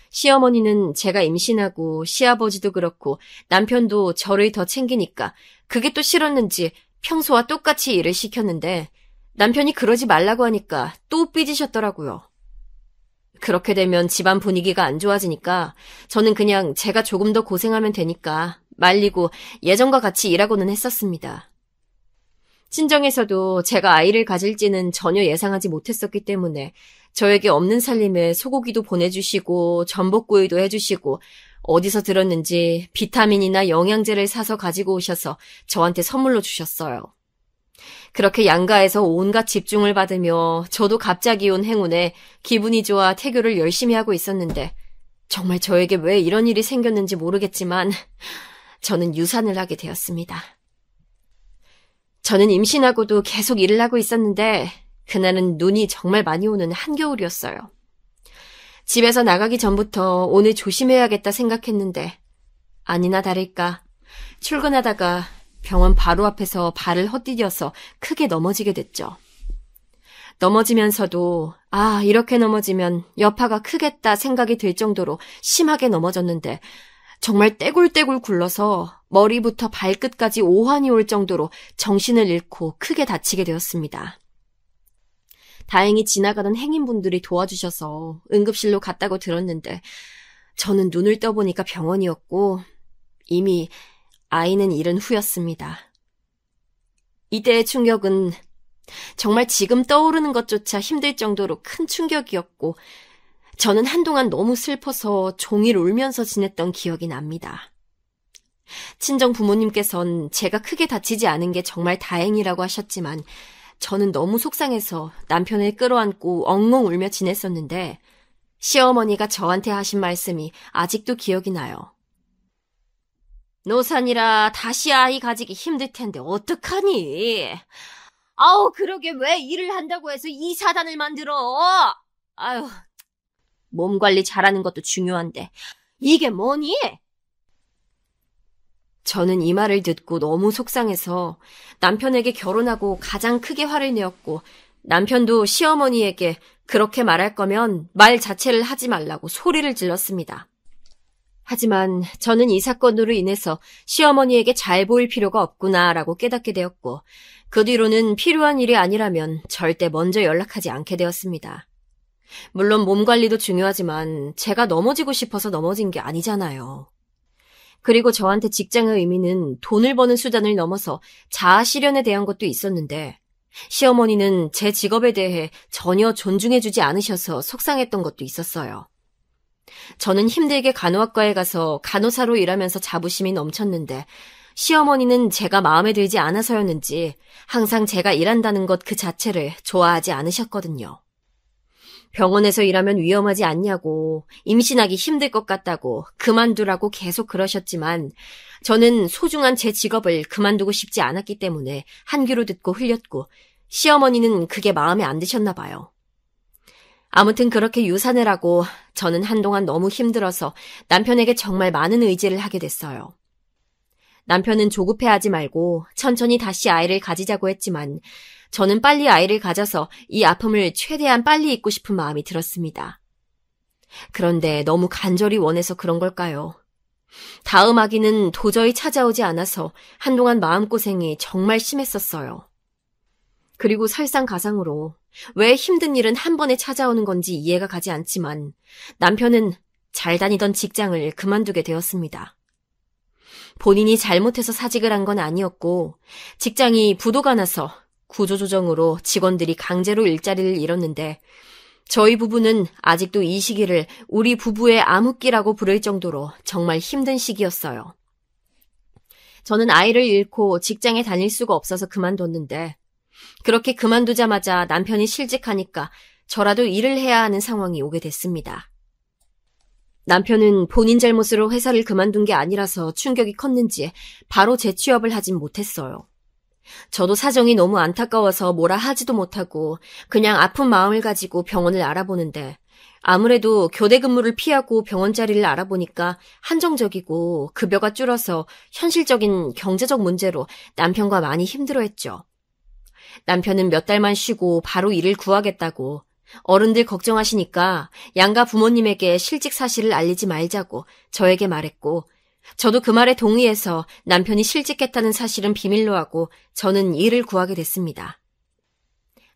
시어머니는 제가 임신하고 시아버지도 그렇고 남편도 저를 더 챙기니까 그게 또 싫었는지 평소와 똑같이 일을 시켰는데 남편이 그러지 말라고 하니까 또 삐지셨더라고요. 그렇게 되면 집안 분위기가 안 좋아지니까 저는 그냥 제가 조금 더 고생하면 되니까 말리고 예전과 같이 일하고는 했었습니다. 친정에서도 제가 아이를 가질지는 전혀 예상하지 못했었기 때문에 저에게 없는 살림에 소고기도 보내주시고 전복구이도 해주시고 어디서 들었는지 비타민이나 영양제를 사서 가지고 오셔서 저한테 선물로 주셨어요. 그렇게 양가에서 온갖 집중을 받으며 저도 갑자기 온 행운에 기분이 좋아 태교를 열심히 하고 있었는데 정말 저에게 왜 이런 일이 생겼는지 모르겠지만 저는 유산을 하게 되었습니다. 저는 임신하고도 계속 일을 하고 있었는데 그날은 눈이 정말 많이 오는 한겨울이었어요. 집에서 나가기 전부터 오늘 조심해야겠다 생각했는데 아니나 다를까 출근하다가 병원 바로 앞에서 발을 헛디뎌서 크게 넘어지게 됐죠. 넘어지면서도 이렇게 넘어지면 여파가 크겠다 생각이 들 정도로 심하게 넘어졌는데 정말 떼굴떼굴 굴러서 머리부터 발끝까지 오한이 올 정도로 정신을 잃고 크게 다치게 되었습니다. 다행히 지나가던 행인분들이 도와주셔서 응급실로 갔다고 들었는데 저는 눈을 떠보니까 병원이었고 이미 아이는 잃은 후였습니다. 이때의 충격은 정말 지금 떠오르는 것조차 힘들 정도로 큰 충격이었고 저는 한동안 너무 슬퍼서 종일 울면서 지냈던 기억이 납니다. 친정 부모님께선 제가 크게 다치지 않은 게 정말 다행이라고 하셨지만 저는 너무 속상해서 남편을 끌어안고 엉엉 울며 지냈었는데 시어머니가 저한테 하신 말씀이 아직도 기억이 나요. 노산이라 다시 아이 가지기 힘들 텐데 어떡하니? 아우 그러게 왜 일을 한다고 해서 이 사단을 만들어? 아유 몸 관리 잘하는 것도 중요한데 이게 뭐니? 저는 이 말을 듣고 너무 속상해서 남편에게 결혼하고 가장 크게 화를 내었고 남편도 시어머니에게 그렇게 말할 거면 말 자체를 하지 말라고 소리를 질렀습니다. 하지만 저는 이 사건으로 인해서 시어머니에게 잘 보일 필요가 없구나라고 깨닫게 되었고 그 뒤로는 필요한 일이 아니라면 절대 먼저 연락하지 않게 되었습니다. 물론 몸 관리도 중요하지만 제가 넘어지고 싶어서 넘어진 게 아니잖아요. 그리고 저한테 직장의 의미는 돈을 버는 수단을 넘어서 자아 실현에 대한 것도 있었는데 시어머니는 제 직업에 대해 전혀 존중해주지 않으셔서 속상했던 것도 있었어요. 저는 힘들게 간호학과에 가서 간호사로 일하면서 자부심이 넘쳤는데 시어머니는 제가 마음에 들지 않아서였는지 항상 제가 일한다는 것 그 자체를 좋아하지 않으셨거든요. 병원에서 일하면 위험하지 않냐고, 임신하기 힘들 것 같다고, 그만두라고 계속 그러셨지만 저는 소중한 제 직업을 그만두고 싶지 않았기 때문에 한 귀로 듣고 흘렸고 시어머니는 그게 마음에 안 드셨나 봐요. 아무튼 그렇게 유산을 하고 저는 한동안 너무 힘들어서 남편에게 정말 많은 의지를 하게 됐어요. 남편은 조급해하지 말고 천천히 다시 아이를 가지자고 했지만 저는 빨리 아이를 가져서 이 아픔을 최대한 빨리 잊고 싶은 마음이 들었습니다. 그런데 너무 간절히 원해서 그런 걸까요? 다음 아기는 도저히 찾아오지 않아서 한동안 마음고생이 정말 심했었어요. 그리고 설상가상으로 왜 힘든 일은 한 번에 찾아오는 건지 이해가 가지 않지만 남편은 잘 다니던 직장을 그만두게 되었습니다. 본인이 잘못해서 사직을 한 건 아니었고 직장이 부도가 나서 구조조정으로 직원들이 강제로 일자리를 잃었는데 저희 부부는 아직도 이 시기를 우리 부부의 암흑기라고 부를 정도로 정말 힘든 시기였어요. 저는 아이를 잃고 직장에 다닐 수가 없어서 그만뒀는데 그렇게 그만두자마자 남편이 실직하니까 저라도 일을 해야 하는 상황이 오게 됐습니다. 남편은 본인 잘못으로 회사를 그만둔 게 아니라서 충격이 컸는지 바로 재취업을 하진 못했어요. 저도 사정이 너무 안타까워서 뭐라 하지도 못하고 그냥 아픈 마음을 가지고 병원을 알아보는데 아무래도 교대 근무를 피하고 병원 자리를 알아보니까 한정적이고 급여가 줄어서 현실적인 경제적 문제로 남편과 많이 힘들어했죠. 남편은 몇 달만 쉬고 바로 일을 구하겠다고 어른들 걱정하시니까 양가 부모님에게 실직 사실을 알리지 말자고 저에게 말했고 저도 그 말에 동의해서 남편이 실직했다는 사실은 비밀로 하고 저는 일을 구하게 됐습니다.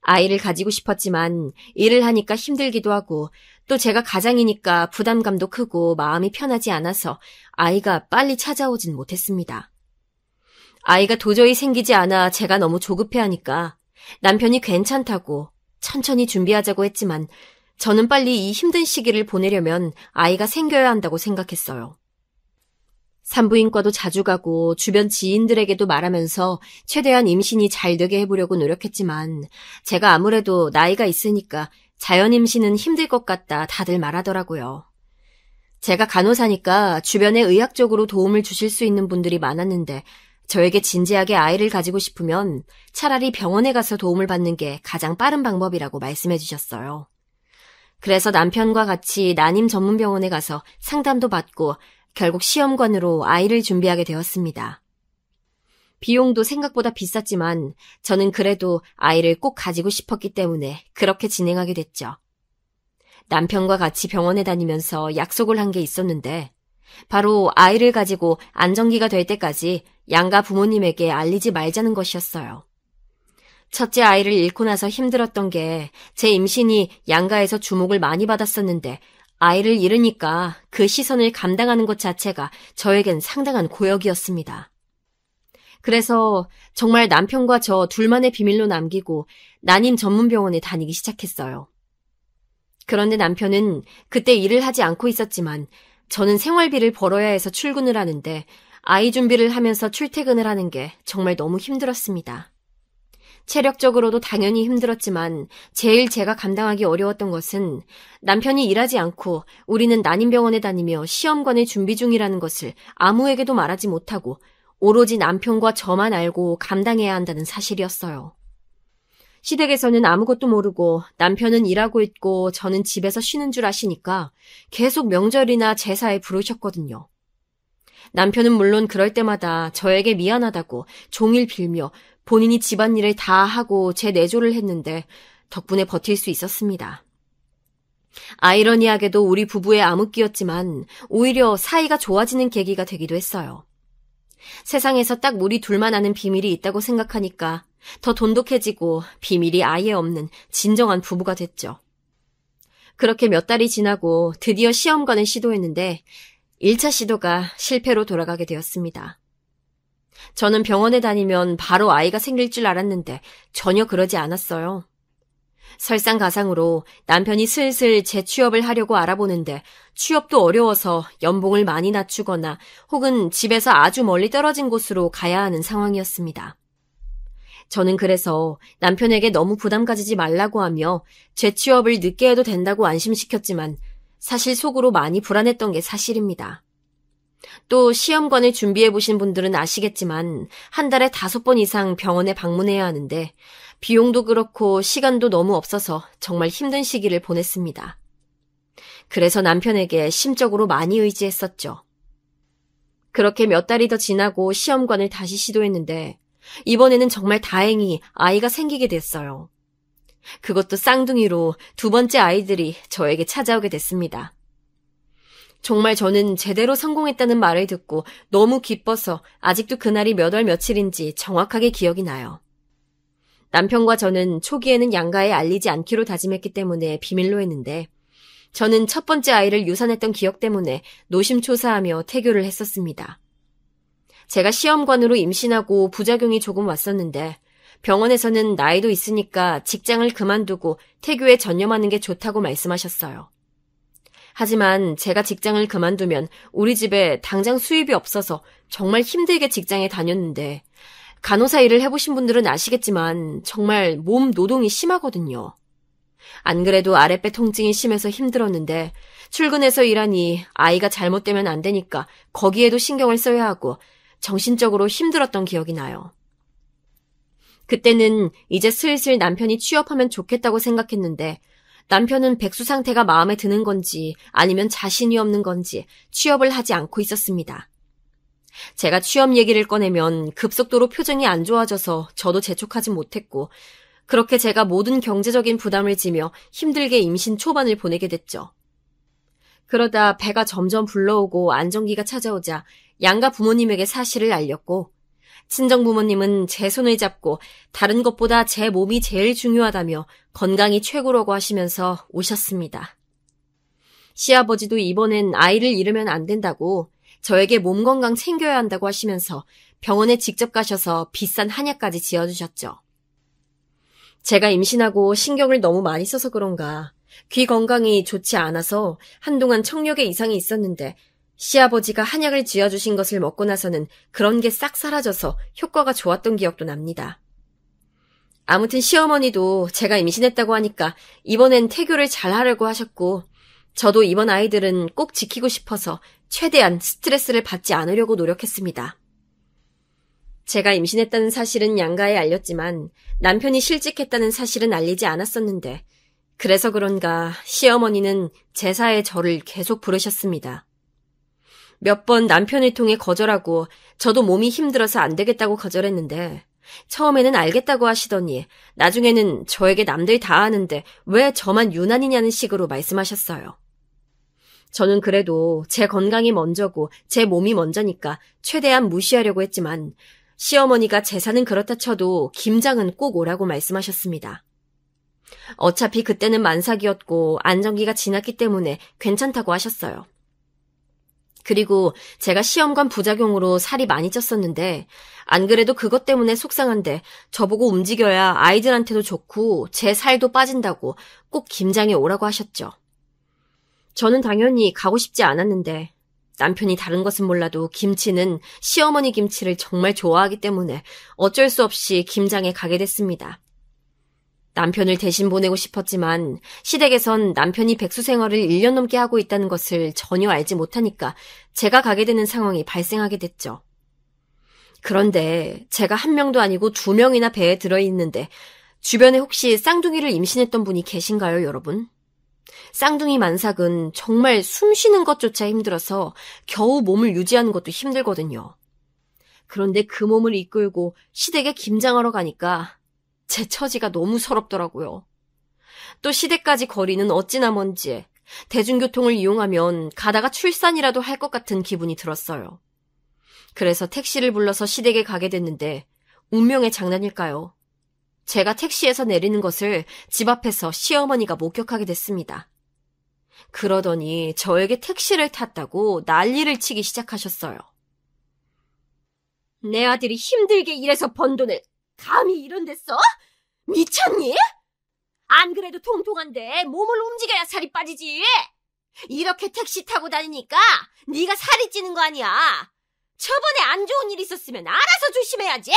아이를 가지고 싶었지만 일을 하니까 힘들기도 하고 또 제가 가장이니까 부담감도 크고 마음이 편하지 않아서 아이가 빨리 찾아오진 못했습니다. 아이가 도저히 생기지 않아 제가 너무 조급해하니까 남편이 괜찮다고 천천히 준비하자고 했지만 저는 빨리 이 힘든 시기를 보내려면 아이가 생겨야 한다고 생각했어요. 산부인과도 자주 가고 주변 지인들에게도 말하면서 최대한 임신이 잘 되게 해보려고 노력했지만 제가 아무래도 나이가 있으니까 자연 임신은 힘들 것 같다 다들 말하더라고요. 제가 간호사니까 주변에 의학적으로 도움을 주실 수 있는 분들이 많았는데 저에게 진지하게 아이를 가지고 싶으면 차라리 병원에 가서 도움을 받는 게 가장 빠른 방법이라고 말씀해 주셨어요. 그래서 남편과 같이 난임 전문병원에 가서 상담도 받고 결국 시험관으로 아이를 준비하게 되었습니다. 비용도 생각보다 비쌌지만 저는 그래도 아이를 꼭 가지고 싶었기 때문에 그렇게 진행하게 됐죠. 남편과 같이 병원에 다니면서 약속을 한 게 있었는데 바로 아이를 가지고 안정기가 될 때까지 양가 부모님에게 알리지 말자는 것이었어요. 첫째 아이를 잃고 나서 힘들었던 게 제 임신이 양가에서 주목을 많이 받았었는데 아이를 잃으니까 그 시선을 감당하는 것 자체가 저에겐 상당한 고역이었습니다. 그래서 정말 남편과 저 둘만의 비밀로 남기고 난임 전문병원에 다니기 시작했어요. 그런데 남편은 그때 일을 하지 않고 있었지만 저는 생활비를 벌어야 해서 출근을 하는데 아이 준비를 하면서 출퇴근을 하는 게 정말 너무 힘들었습니다. 체력적으로도 당연히 힘들었지만 제일 제가 감당하기 어려웠던 것은 남편이 일하지 않고 우리는 난임병원에 다니며 시험관을 준비 중이라는 것을 아무에게도 말하지 못하고 오로지 남편과 저만 알고 감당해야 한다는 사실이었어요. 시댁에서는 아무것도 모르고 남편은 일하고 있고 저는 집에서 쉬는 줄 아시니까 계속 명절이나 제사에 부르셨거든요. 남편은 물론 그럴 때마다 저에게 미안하다고 종일 빌며 본인이 집안일을 다 하고 제 내조를 했는데 덕분에 버틸 수 있었습니다. 아이러니하게도 우리 부부의 암흑기였지만 오히려 사이가 좋아지는 계기가 되기도 했어요. 세상에서 딱 우리 둘만 아는 비밀이 있다고 생각하니까 더 돈독해지고 비밀이 아예 없는 진정한 부부가 됐죠. 그렇게 몇 달이 지나고 드디어 시험관을 시도했는데 1차 시도가 실패로 돌아가게 되었습니다. 저는 병원에 다니면 바로 아이가 생길 줄 알았는데 전혀 그러지 않았어요. 설상가상으로 남편이 슬슬 재취업을 하려고 알아보는데 취업도 어려워서 연봉을 많이 낮추거나 혹은 집에서 아주 멀리 떨어진 곳으로 가야 하는 상황이었습니다. 저는 그래서 남편에게 너무 부담 가지지 말라고 하며 재취업을 늦게 해도 된다고 안심시켰지만 사실 속으로 많이 불안했던 게 사실입니다. 또 시험관을 준비해보신 분들은 아시겠지만 한 달에 5번 이상 병원에 방문해야 하는데 비용도 그렇고 시간도 너무 없어서 정말 힘든 시기를 보냈습니다. 그래서 남편에게 심적으로 많이 의지했었죠. 그렇게 몇 달이 더 지나고 시험관을 다시 시도했는데 이번에는 정말 다행히 아이가 생기게 됐어요. 그것도 쌍둥이로 2번째 아이들이 저에게 찾아오게 됐습니다. 정말 저는 제대로 성공했다는 말을 듣고 너무 기뻐서 아직도 그날이 몇 월 며칠인지 정확하게 기억이 나요. 남편과 저는 초기에는 양가에 알리지 않기로 다짐했기 때문에 비밀로 했는데 저는 첫 번째 아이를 유산했던 기억 때문에 노심초사하며 태교를 했었습니다. 제가 시험관으로 임신하고 부작용이 조금 왔었는데 병원에서는 나이도 있으니까 직장을 그만두고 태교에 전념하는 게 좋다고 말씀하셨어요. 하지만 제가 직장을 그만두면 우리 집에 당장 수입이 없어서 정말 힘들게 직장에 다녔는데 간호사 일을 해보신 분들은 아시겠지만 정말 몸 노동이 심하거든요. 안 그래도 아랫배 통증이 심해서 힘들었는데 출근해서 일하니 아이가 잘못되면 안 되니까 거기에도 신경을 써야 하고 정신적으로 힘들었던 기억이 나요. 그때는 이제 슬슬 남편이 취업하면 좋겠다고 생각했는데 남편은 백수 상태가 마음에 드는 건지 아니면 자신이 없는 건지 취업을 하지 않고 있었습니다. 제가 취업 얘기를 꺼내면 급속도로 표정이 안 좋아져서 저도 재촉하지 못했고 그렇게 제가 모든 경제적인 부담을 지며 힘들게 임신 초반을 보내게 됐죠. 그러다 배가 점점 불러오고 안정기가 찾아오자 양가 부모님에게 사실을 알렸고 친정 부모님은 제 손을 잡고 다른 것보다 제 몸이 제일 중요하다며 건강이 최고라고 하시면서 오셨습니다. 시아버지도 이번엔 아이를 잃으면 안 된다고 저에게 몸 건강 챙겨야 한다고 하시면서 병원에 직접 가셔서 비싼 한약까지 지어주셨죠. 제가 임신하고 신경을 너무 많이 써서 그런가 귀 건강이 좋지 않아서 한동안 청력에 이상이 있었는데 시아버지가 한약을 지어주신 것을 먹고 나서는 그런 게 싹 사라져서 효과가 좋았던 기억도 납니다. 아무튼 시어머니도 제가 임신했다고 하니까 이번엔 태교를 잘 하려고 하셨고 저도 이번 아이들은 꼭 지키고 싶어서 최대한 스트레스를 받지 않으려고 노력했습니다. 제가 임신했다는 사실은 양가에 알렸지만 남편이 실직했다는 사실은 알리지 않았었는데 그래서 그런가 시어머니는 제사에 저를 계속 부르셨습니다. 몇 번 남편을 통해 거절하고 저도 몸이 힘들어서 안 되겠다고 거절했는데 처음에는 알겠다고 하시더니 나중에는 저에게 남들 다 아는데 왜 저만 유난이냐는 식으로 말씀하셨어요. 저는 그래도 제 건강이 먼저고 제 몸이 먼저니까 최대한 무시하려고 했지만 시어머니가 재산은 그렇다 쳐도 김장은 꼭 오라고 말씀하셨습니다. 어차피 그때는 만삭이었고 안정기가 지났기 때문에 괜찮다고 하셨어요. 그리고 제가 시험관 부작용으로 살이 많이 쪘었는데 안 그래도 그것 때문에 속상한데 저보고 움직여야 아이들한테도 좋고 제 살도 빠진다고 꼭 김장에 오라고 하셨죠. 저는 당연히 가고 싶지 않았는데 남편이 다른 것은 몰라도 김치는 시어머니 김치를 정말 좋아하기 때문에 어쩔 수 없이 김장에 가게 됐습니다. 남편을 대신 보내고 싶었지만 시댁에선 남편이 백수 생활을 1년 넘게 하고 있다는 것을 전혀 알지 못하니까 제가 가게 되는 상황이 발생하게 됐죠. 그런데 제가 한 명도 아니고 2명이나 배에 들어있는데 주변에 혹시 쌍둥이를 임신했던 분이 계신가요, 여러분? 쌍둥이 만삭은 정말 숨 쉬는 것조차 힘들어서 겨우 몸을 유지하는 것도 힘들거든요. 그런데 그 몸을 이끌고 시댁에 김장하러 가니까 제 처지가 너무 서럽더라고요. 또 시댁까지 거리는 어찌나 먼지, 대중교통을 이용하면 가다가 출산이라도 할 것 같은 기분이 들었어요. 그래서 택시를 불러서 시댁에 가게 됐는데 운명의 장난일까요? 제가 택시에서 내리는 것을 집 앞에서 시어머니가 목격하게 됐습니다. 그러더니 저에게 택시를 탔다고 난리를 치기 시작하셨어요. 내 아들이 힘들게 일해서 번 돈을 감히 이런 데 써? 미쳤니? 안 그래도 통통한데 몸을 움직여야 살이 빠지지. 이렇게 택시 타고 다니니까 네가 살이 찌는 거 아니야. 저번에 안 좋은 일 있었으면 알아서 조심해야지.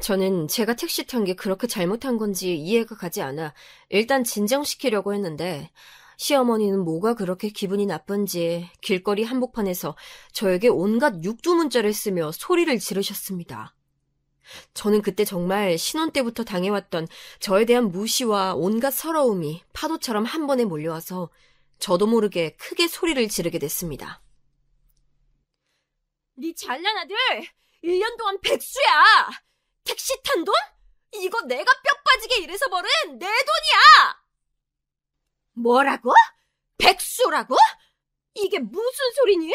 저는 제가 택시 탄 게 그렇게 잘못한 건지 이해가 가지 않아 일단 진정시키려고 했는데 시어머니는 뭐가 그렇게 기분이 나쁜지 길거리 한복판에서 저에게 온갖 육두문자를 쓰며 소리를 지르셨습니다. 저는 그때 정말 신혼 때부터 당해왔던 저에 대한 무시와 온갖 서러움이 파도처럼 한 번에 몰려와서 저도 모르게 크게 소리를 지르게 됐습니다. 네 잘난 아들 1년 동안 백수야. 택시 탄 돈? 이거 내가 뼈 빠지게 일해서 벌은 내 돈이야. 뭐라고? 백수라고? 이게 무슨 소리니?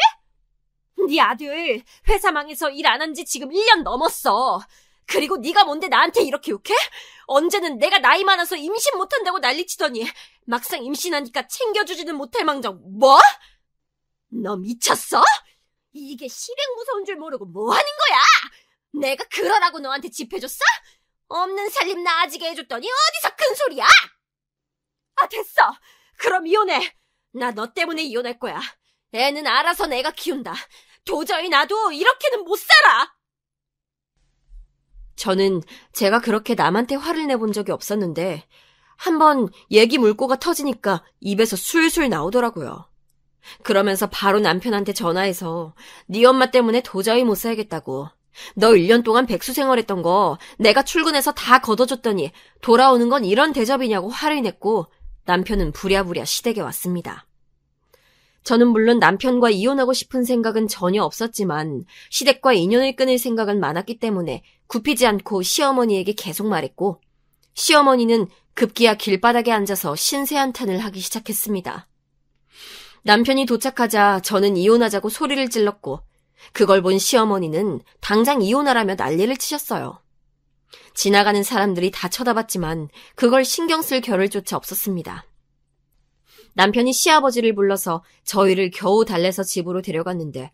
네 아들 회사 망해서 일 안 한 지 지금 1년 넘었어. 그리고 네가 뭔데 나한테 이렇게 욕해? 언제는 내가 나이 많아서 임신 못한다고 난리치더니 막상 임신하니까 챙겨주지는 못할 망정 뭐? 너 미쳤어? 이게 실행 무서운 줄 모르고 뭐 하는 거야? 내가 그러라고 너한테 집해줬어? 없는 살림 나아지게 해줬더니 어디서 큰 소리야? 아 됐어. 그럼 이혼해. 나 너 때문에 이혼할 거야. 애는 알아서 내가 키운다. 도저히 나도 이렇게는 못 살아. 저는 제가 그렇게 남한테 화를 내본 적이 없었는데 한번 얘기 물꼬가 터지니까 입에서 술술 나오더라고요. 그러면서 바로 남편한테 전화해서 네 엄마 때문에 도저히 못 살겠다고. 너 1년 동안 백수 생활했던 거 내가 출근해서 다 걷어줬더니 돌아오는 건 이런 대접이냐고 화를 냈고 남편은 부랴부랴 시댁에 왔습니다. 저는 물론 남편과 이혼하고 싶은 생각은 전혀 없었지만 시댁과 인연을 끊을 생각은 많았기 때문에 굽히지 않고 시어머니에게 계속 말했고 시어머니는 급기야 길바닥에 앉아서 신세한탄을 하기 시작했습니다. 남편이 도착하자 저는 이혼하자고 소리를 질렀고 그걸 본 시어머니는 당장 이혼하라며 난리를 치셨어요. 지나가는 사람들이 다 쳐다봤지만 그걸 신경 쓸 겨를조차 없었습니다. 남편이 시아버지를 불러서 저희를 겨우 달래서 집으로 데려갔는데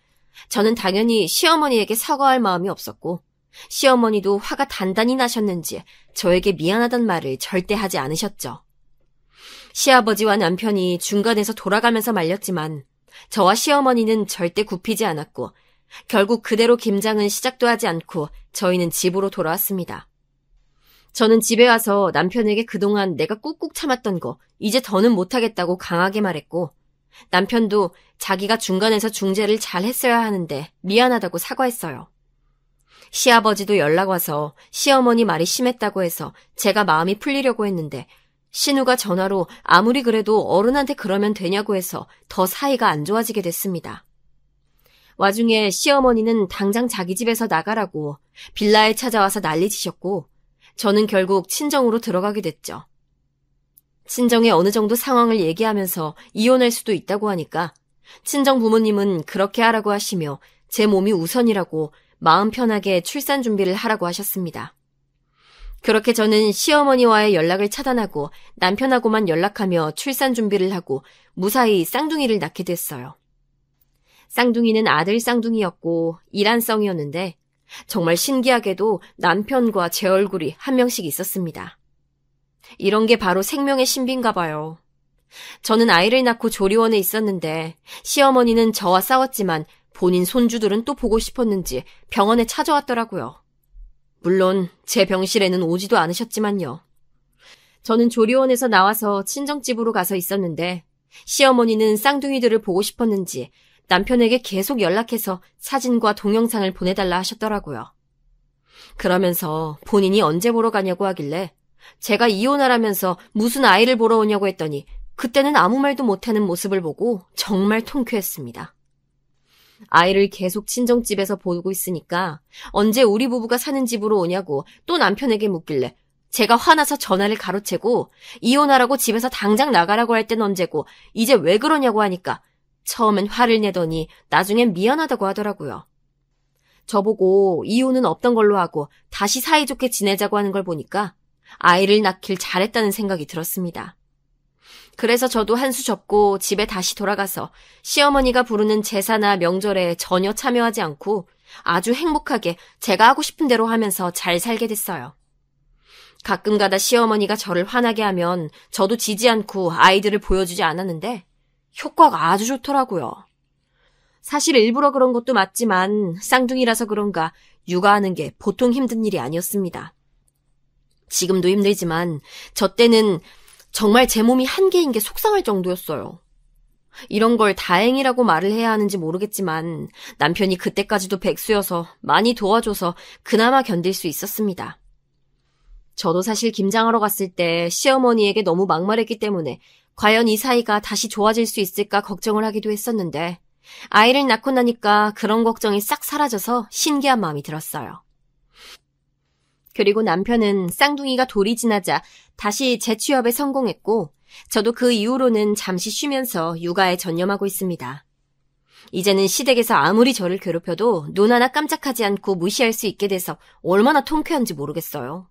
저는 당연히 시어머니에게 사과할 마음이 없었고 시어머니도 화가 단단히 나셨는지 저에게 미안하단 말을 절대 하지 않으셨죠. 시아버지와 남편이 중간에서 돌아가면서 말렸지만 저와 시어머니는 절대 굽히지 않았고 결국 그대로 김장은 시작도 하지 않고 저희는 집으로 돌아왔습니다. 저는 집에 와서 남편에게 그동안 내가 꾹꾹 참았던 거 이제 더는 못하겠다고 강하게 말했고 남편도 자기가 중간에서 중재를 잘 했어야 하는데 미안하다고 사과했어요. 시아버지도 연락 와서 시어머니 말이 심했다고 해서 제가 마음이 풀리려고 했는데 신우가 전화로 아무리 그래도 어른한테 그러면 되냐고 해서 더 사이가 안 좋아지게 됐습니다. 와중에 시어머니는 당장 자기 집에서 나가라고 빌라에 찾아와서 난리치셨고 저는 결국 친정으로 들어가게 됐죠. 친정에 어느 정도 상황을 얘기하면서 이혼할 수도 있다고 하니까 친정 부모님은 그렇게 하라고 하시며 제 몸이 우선이라고 마음 편하게 출산 준비를 하라고 하셨습니다. 그렇게 저는 시어머니와의 연락을 차단하고 남편하고만 연락하며 출산 준비를 하고 무사히 쌍둥이를 낳게 됐어요. 쌍둥이는 아들 쌍둥이였고 이란성이었는데 정말 신기하게도 남편과 제 얼굴이 한 명씩 있었습니다. 이런 게 바로 생명의 신비인가 봐요. 저는 아이를 낳고 조리원에 있었는데 시어머니는 저와 싸웠지만 본인 손주들은 또 보고 싶었는지 병원에 찾아왔더라고요. 물론 제 병실에는 오지도 않으셨지만요. 저는 조리원에서 나와서 친정집으로 가서 있었는데 시어머니는 쌍둥이들을 보고 싶었는지 남편에게 계속 연락해서 사진과 동영상을 보내달라 하셨더라고요. 그러면서 본인이 언제 보러 가냐고 하길래 제가 이혼하라면서 무슨 아이를 보러 오냐고 했더니 그때는 아무 말도 못하는 모습을 보고 정말 통쾌했습니다. 아이를 계속 친정집에서 보고 있으니까 언제 우리 부부가 사는 집으로 오냐고 또 남편에게 묻길래 제가 화나서 전화를 가로채고 이혼하라고 집에서 당장 나가라고 할 땐 언제고 이제 왜 그러냐고 하니까 처음엔 화를 내더니 나중엔 미안하다고 하더라고요. 저보고 이혼은 없던 걸로 하고 다시 사이좋게 지내자고 하는 걸 보니까 아이를 낳길 잘했다는 생각이 들었습니다. 그래서 저도 한 수 접고 집에 다시 돌아가서 시어머니가 부르는 제사나 명절에 전혀 참여하지 않고 아주 행복하게 제가 하고 싶은 대로 하면서 잘 살게 됐어요. 가끔가다 시어머니가 저를 화나게 하면 저도 지지 않고 아이들을 보여주지 않았는데 효과가 아주 좋더라고요. 사실 일부러 그런 것도 맞지만 쌍둥이라서 그런가 육아하는 게 보통 힘든 일이 아니었습니다. 지금도 힘들지만 저 때는 정말 제 몸이 한계인 게 속상할 정도였어요. 이런 걸 다행이라고 말을 해야 하는지 모르겠지만 남편이 그때까지도 백수여서 많이 도와줘서 그나마 견딜 수 있었습니다. 저도 사실 김장하러 갔을 때 시어머니에게 너무 막말했기 때문에 과연 이 사이가 다시 좋아질 수 있을까 걱정을 하기도 했었는데 아이를 낳고 나니까 그런 걱정이 싹 사라져서 신기한 마음이 들었어요. 그리고 남편은 쌍둥이가 돌이 지나자 다시 재취업에 성공했고 저도 그 이후로는 잠시 쉬면서 육아에 전념하고 있습니다. 이제는 시댁에서 아무리 저를 괴롭혀도 눈 하나 깜짝하지 않고 무시할 수 있게 돼서 얼마나 통쾌한지 모르겠어요.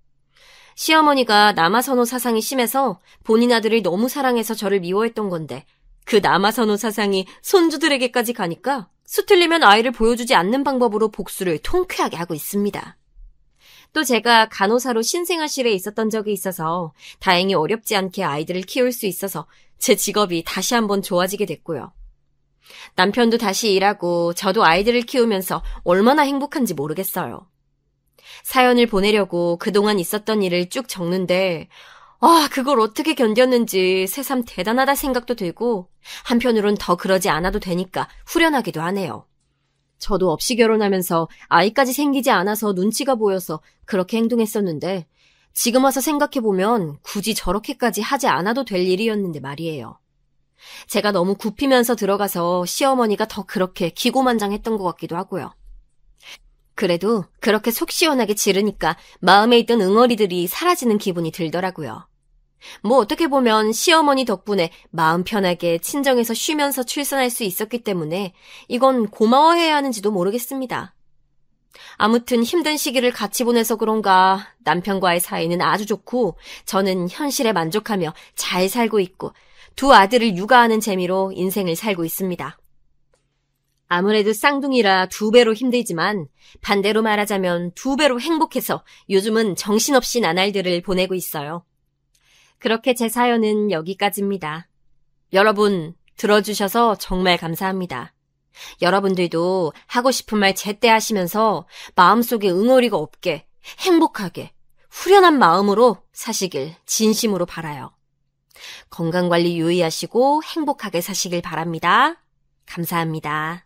시어머니가 남아선호 사상이 심해서 본인 아들을 너무 사랑해서 저를 미워했던 건데 그 남아선호 사상이 손주들에게까지 가니까 수틀리면 아이를 보여주지 않는 방법으로 복수를 통쾌하게 하고 있습니다. 또 제가 간호사로 신생아실에 있었던 적이 있어서 다행히 어렵지 않게 아이들을 키울 수 있어서 제 직업이 다시 한번 좋아지게 됐고요. 남편도 다시 일하고 저도 아이들을 키우면서 얼마나 행복한지 모르겠어요. 사연을 보내려고 그동안 있었던 일을 쭉 적는데 그걸 어떻게 견뎠는지 새삼 대단하다 생각도 들고 한편으론 더 그러지 않아도 되니까 후련하기도 하네요. 저도 없이 결혼하면서 아이까지 생기지 않아서 눈치가 보여서 그렇게 행동했었는데 지금 와서 생각해보면 굳이 저렇게까지 하지 않아도 될 일이었는데 말이에요. 제가 너무 굽히면서 들어가서 시어머니가 더 그렇게 기고만장했던 것 같기도 하고요. 그래도 그렇게 속 시원하게 지르니까 마음에 있던 응어리들이 사라지는 기분이 들더라고요. 어떻게 보면 시어머니 덕분에 마음 편하게 친정에서 쉬면서 출산할 수 있었기 때문에 이건 고마워해야 하는지도 모르겠습니다. 아무튼 힘든 시기를 같이 보내서 그런가 남편과의 사이는 아주 좋고 저는 현실에 만족하며 잘 살고 있고 두 아들을 육아하는 재미로 인생을 살고 있습니다. 아무래도 쌍둥이라 2배로 힘들지만 반대로 말하자면 2배로 행복해서 요즘은 정신없이 나날들을 보내고 있어요. 그렇게 제 사연은 여기까지입니다. 여러분 들어주셔서 정말 감사합니다. 여러분들도 하고 싶은 말 제때 하시면서 마음속에 응어리가 없게 행복하게 후련한 마음으로 사시길 진심으로 바라요. 건강관리 유의하시고 행복하게 사시길 바랍니다. 감사합니다.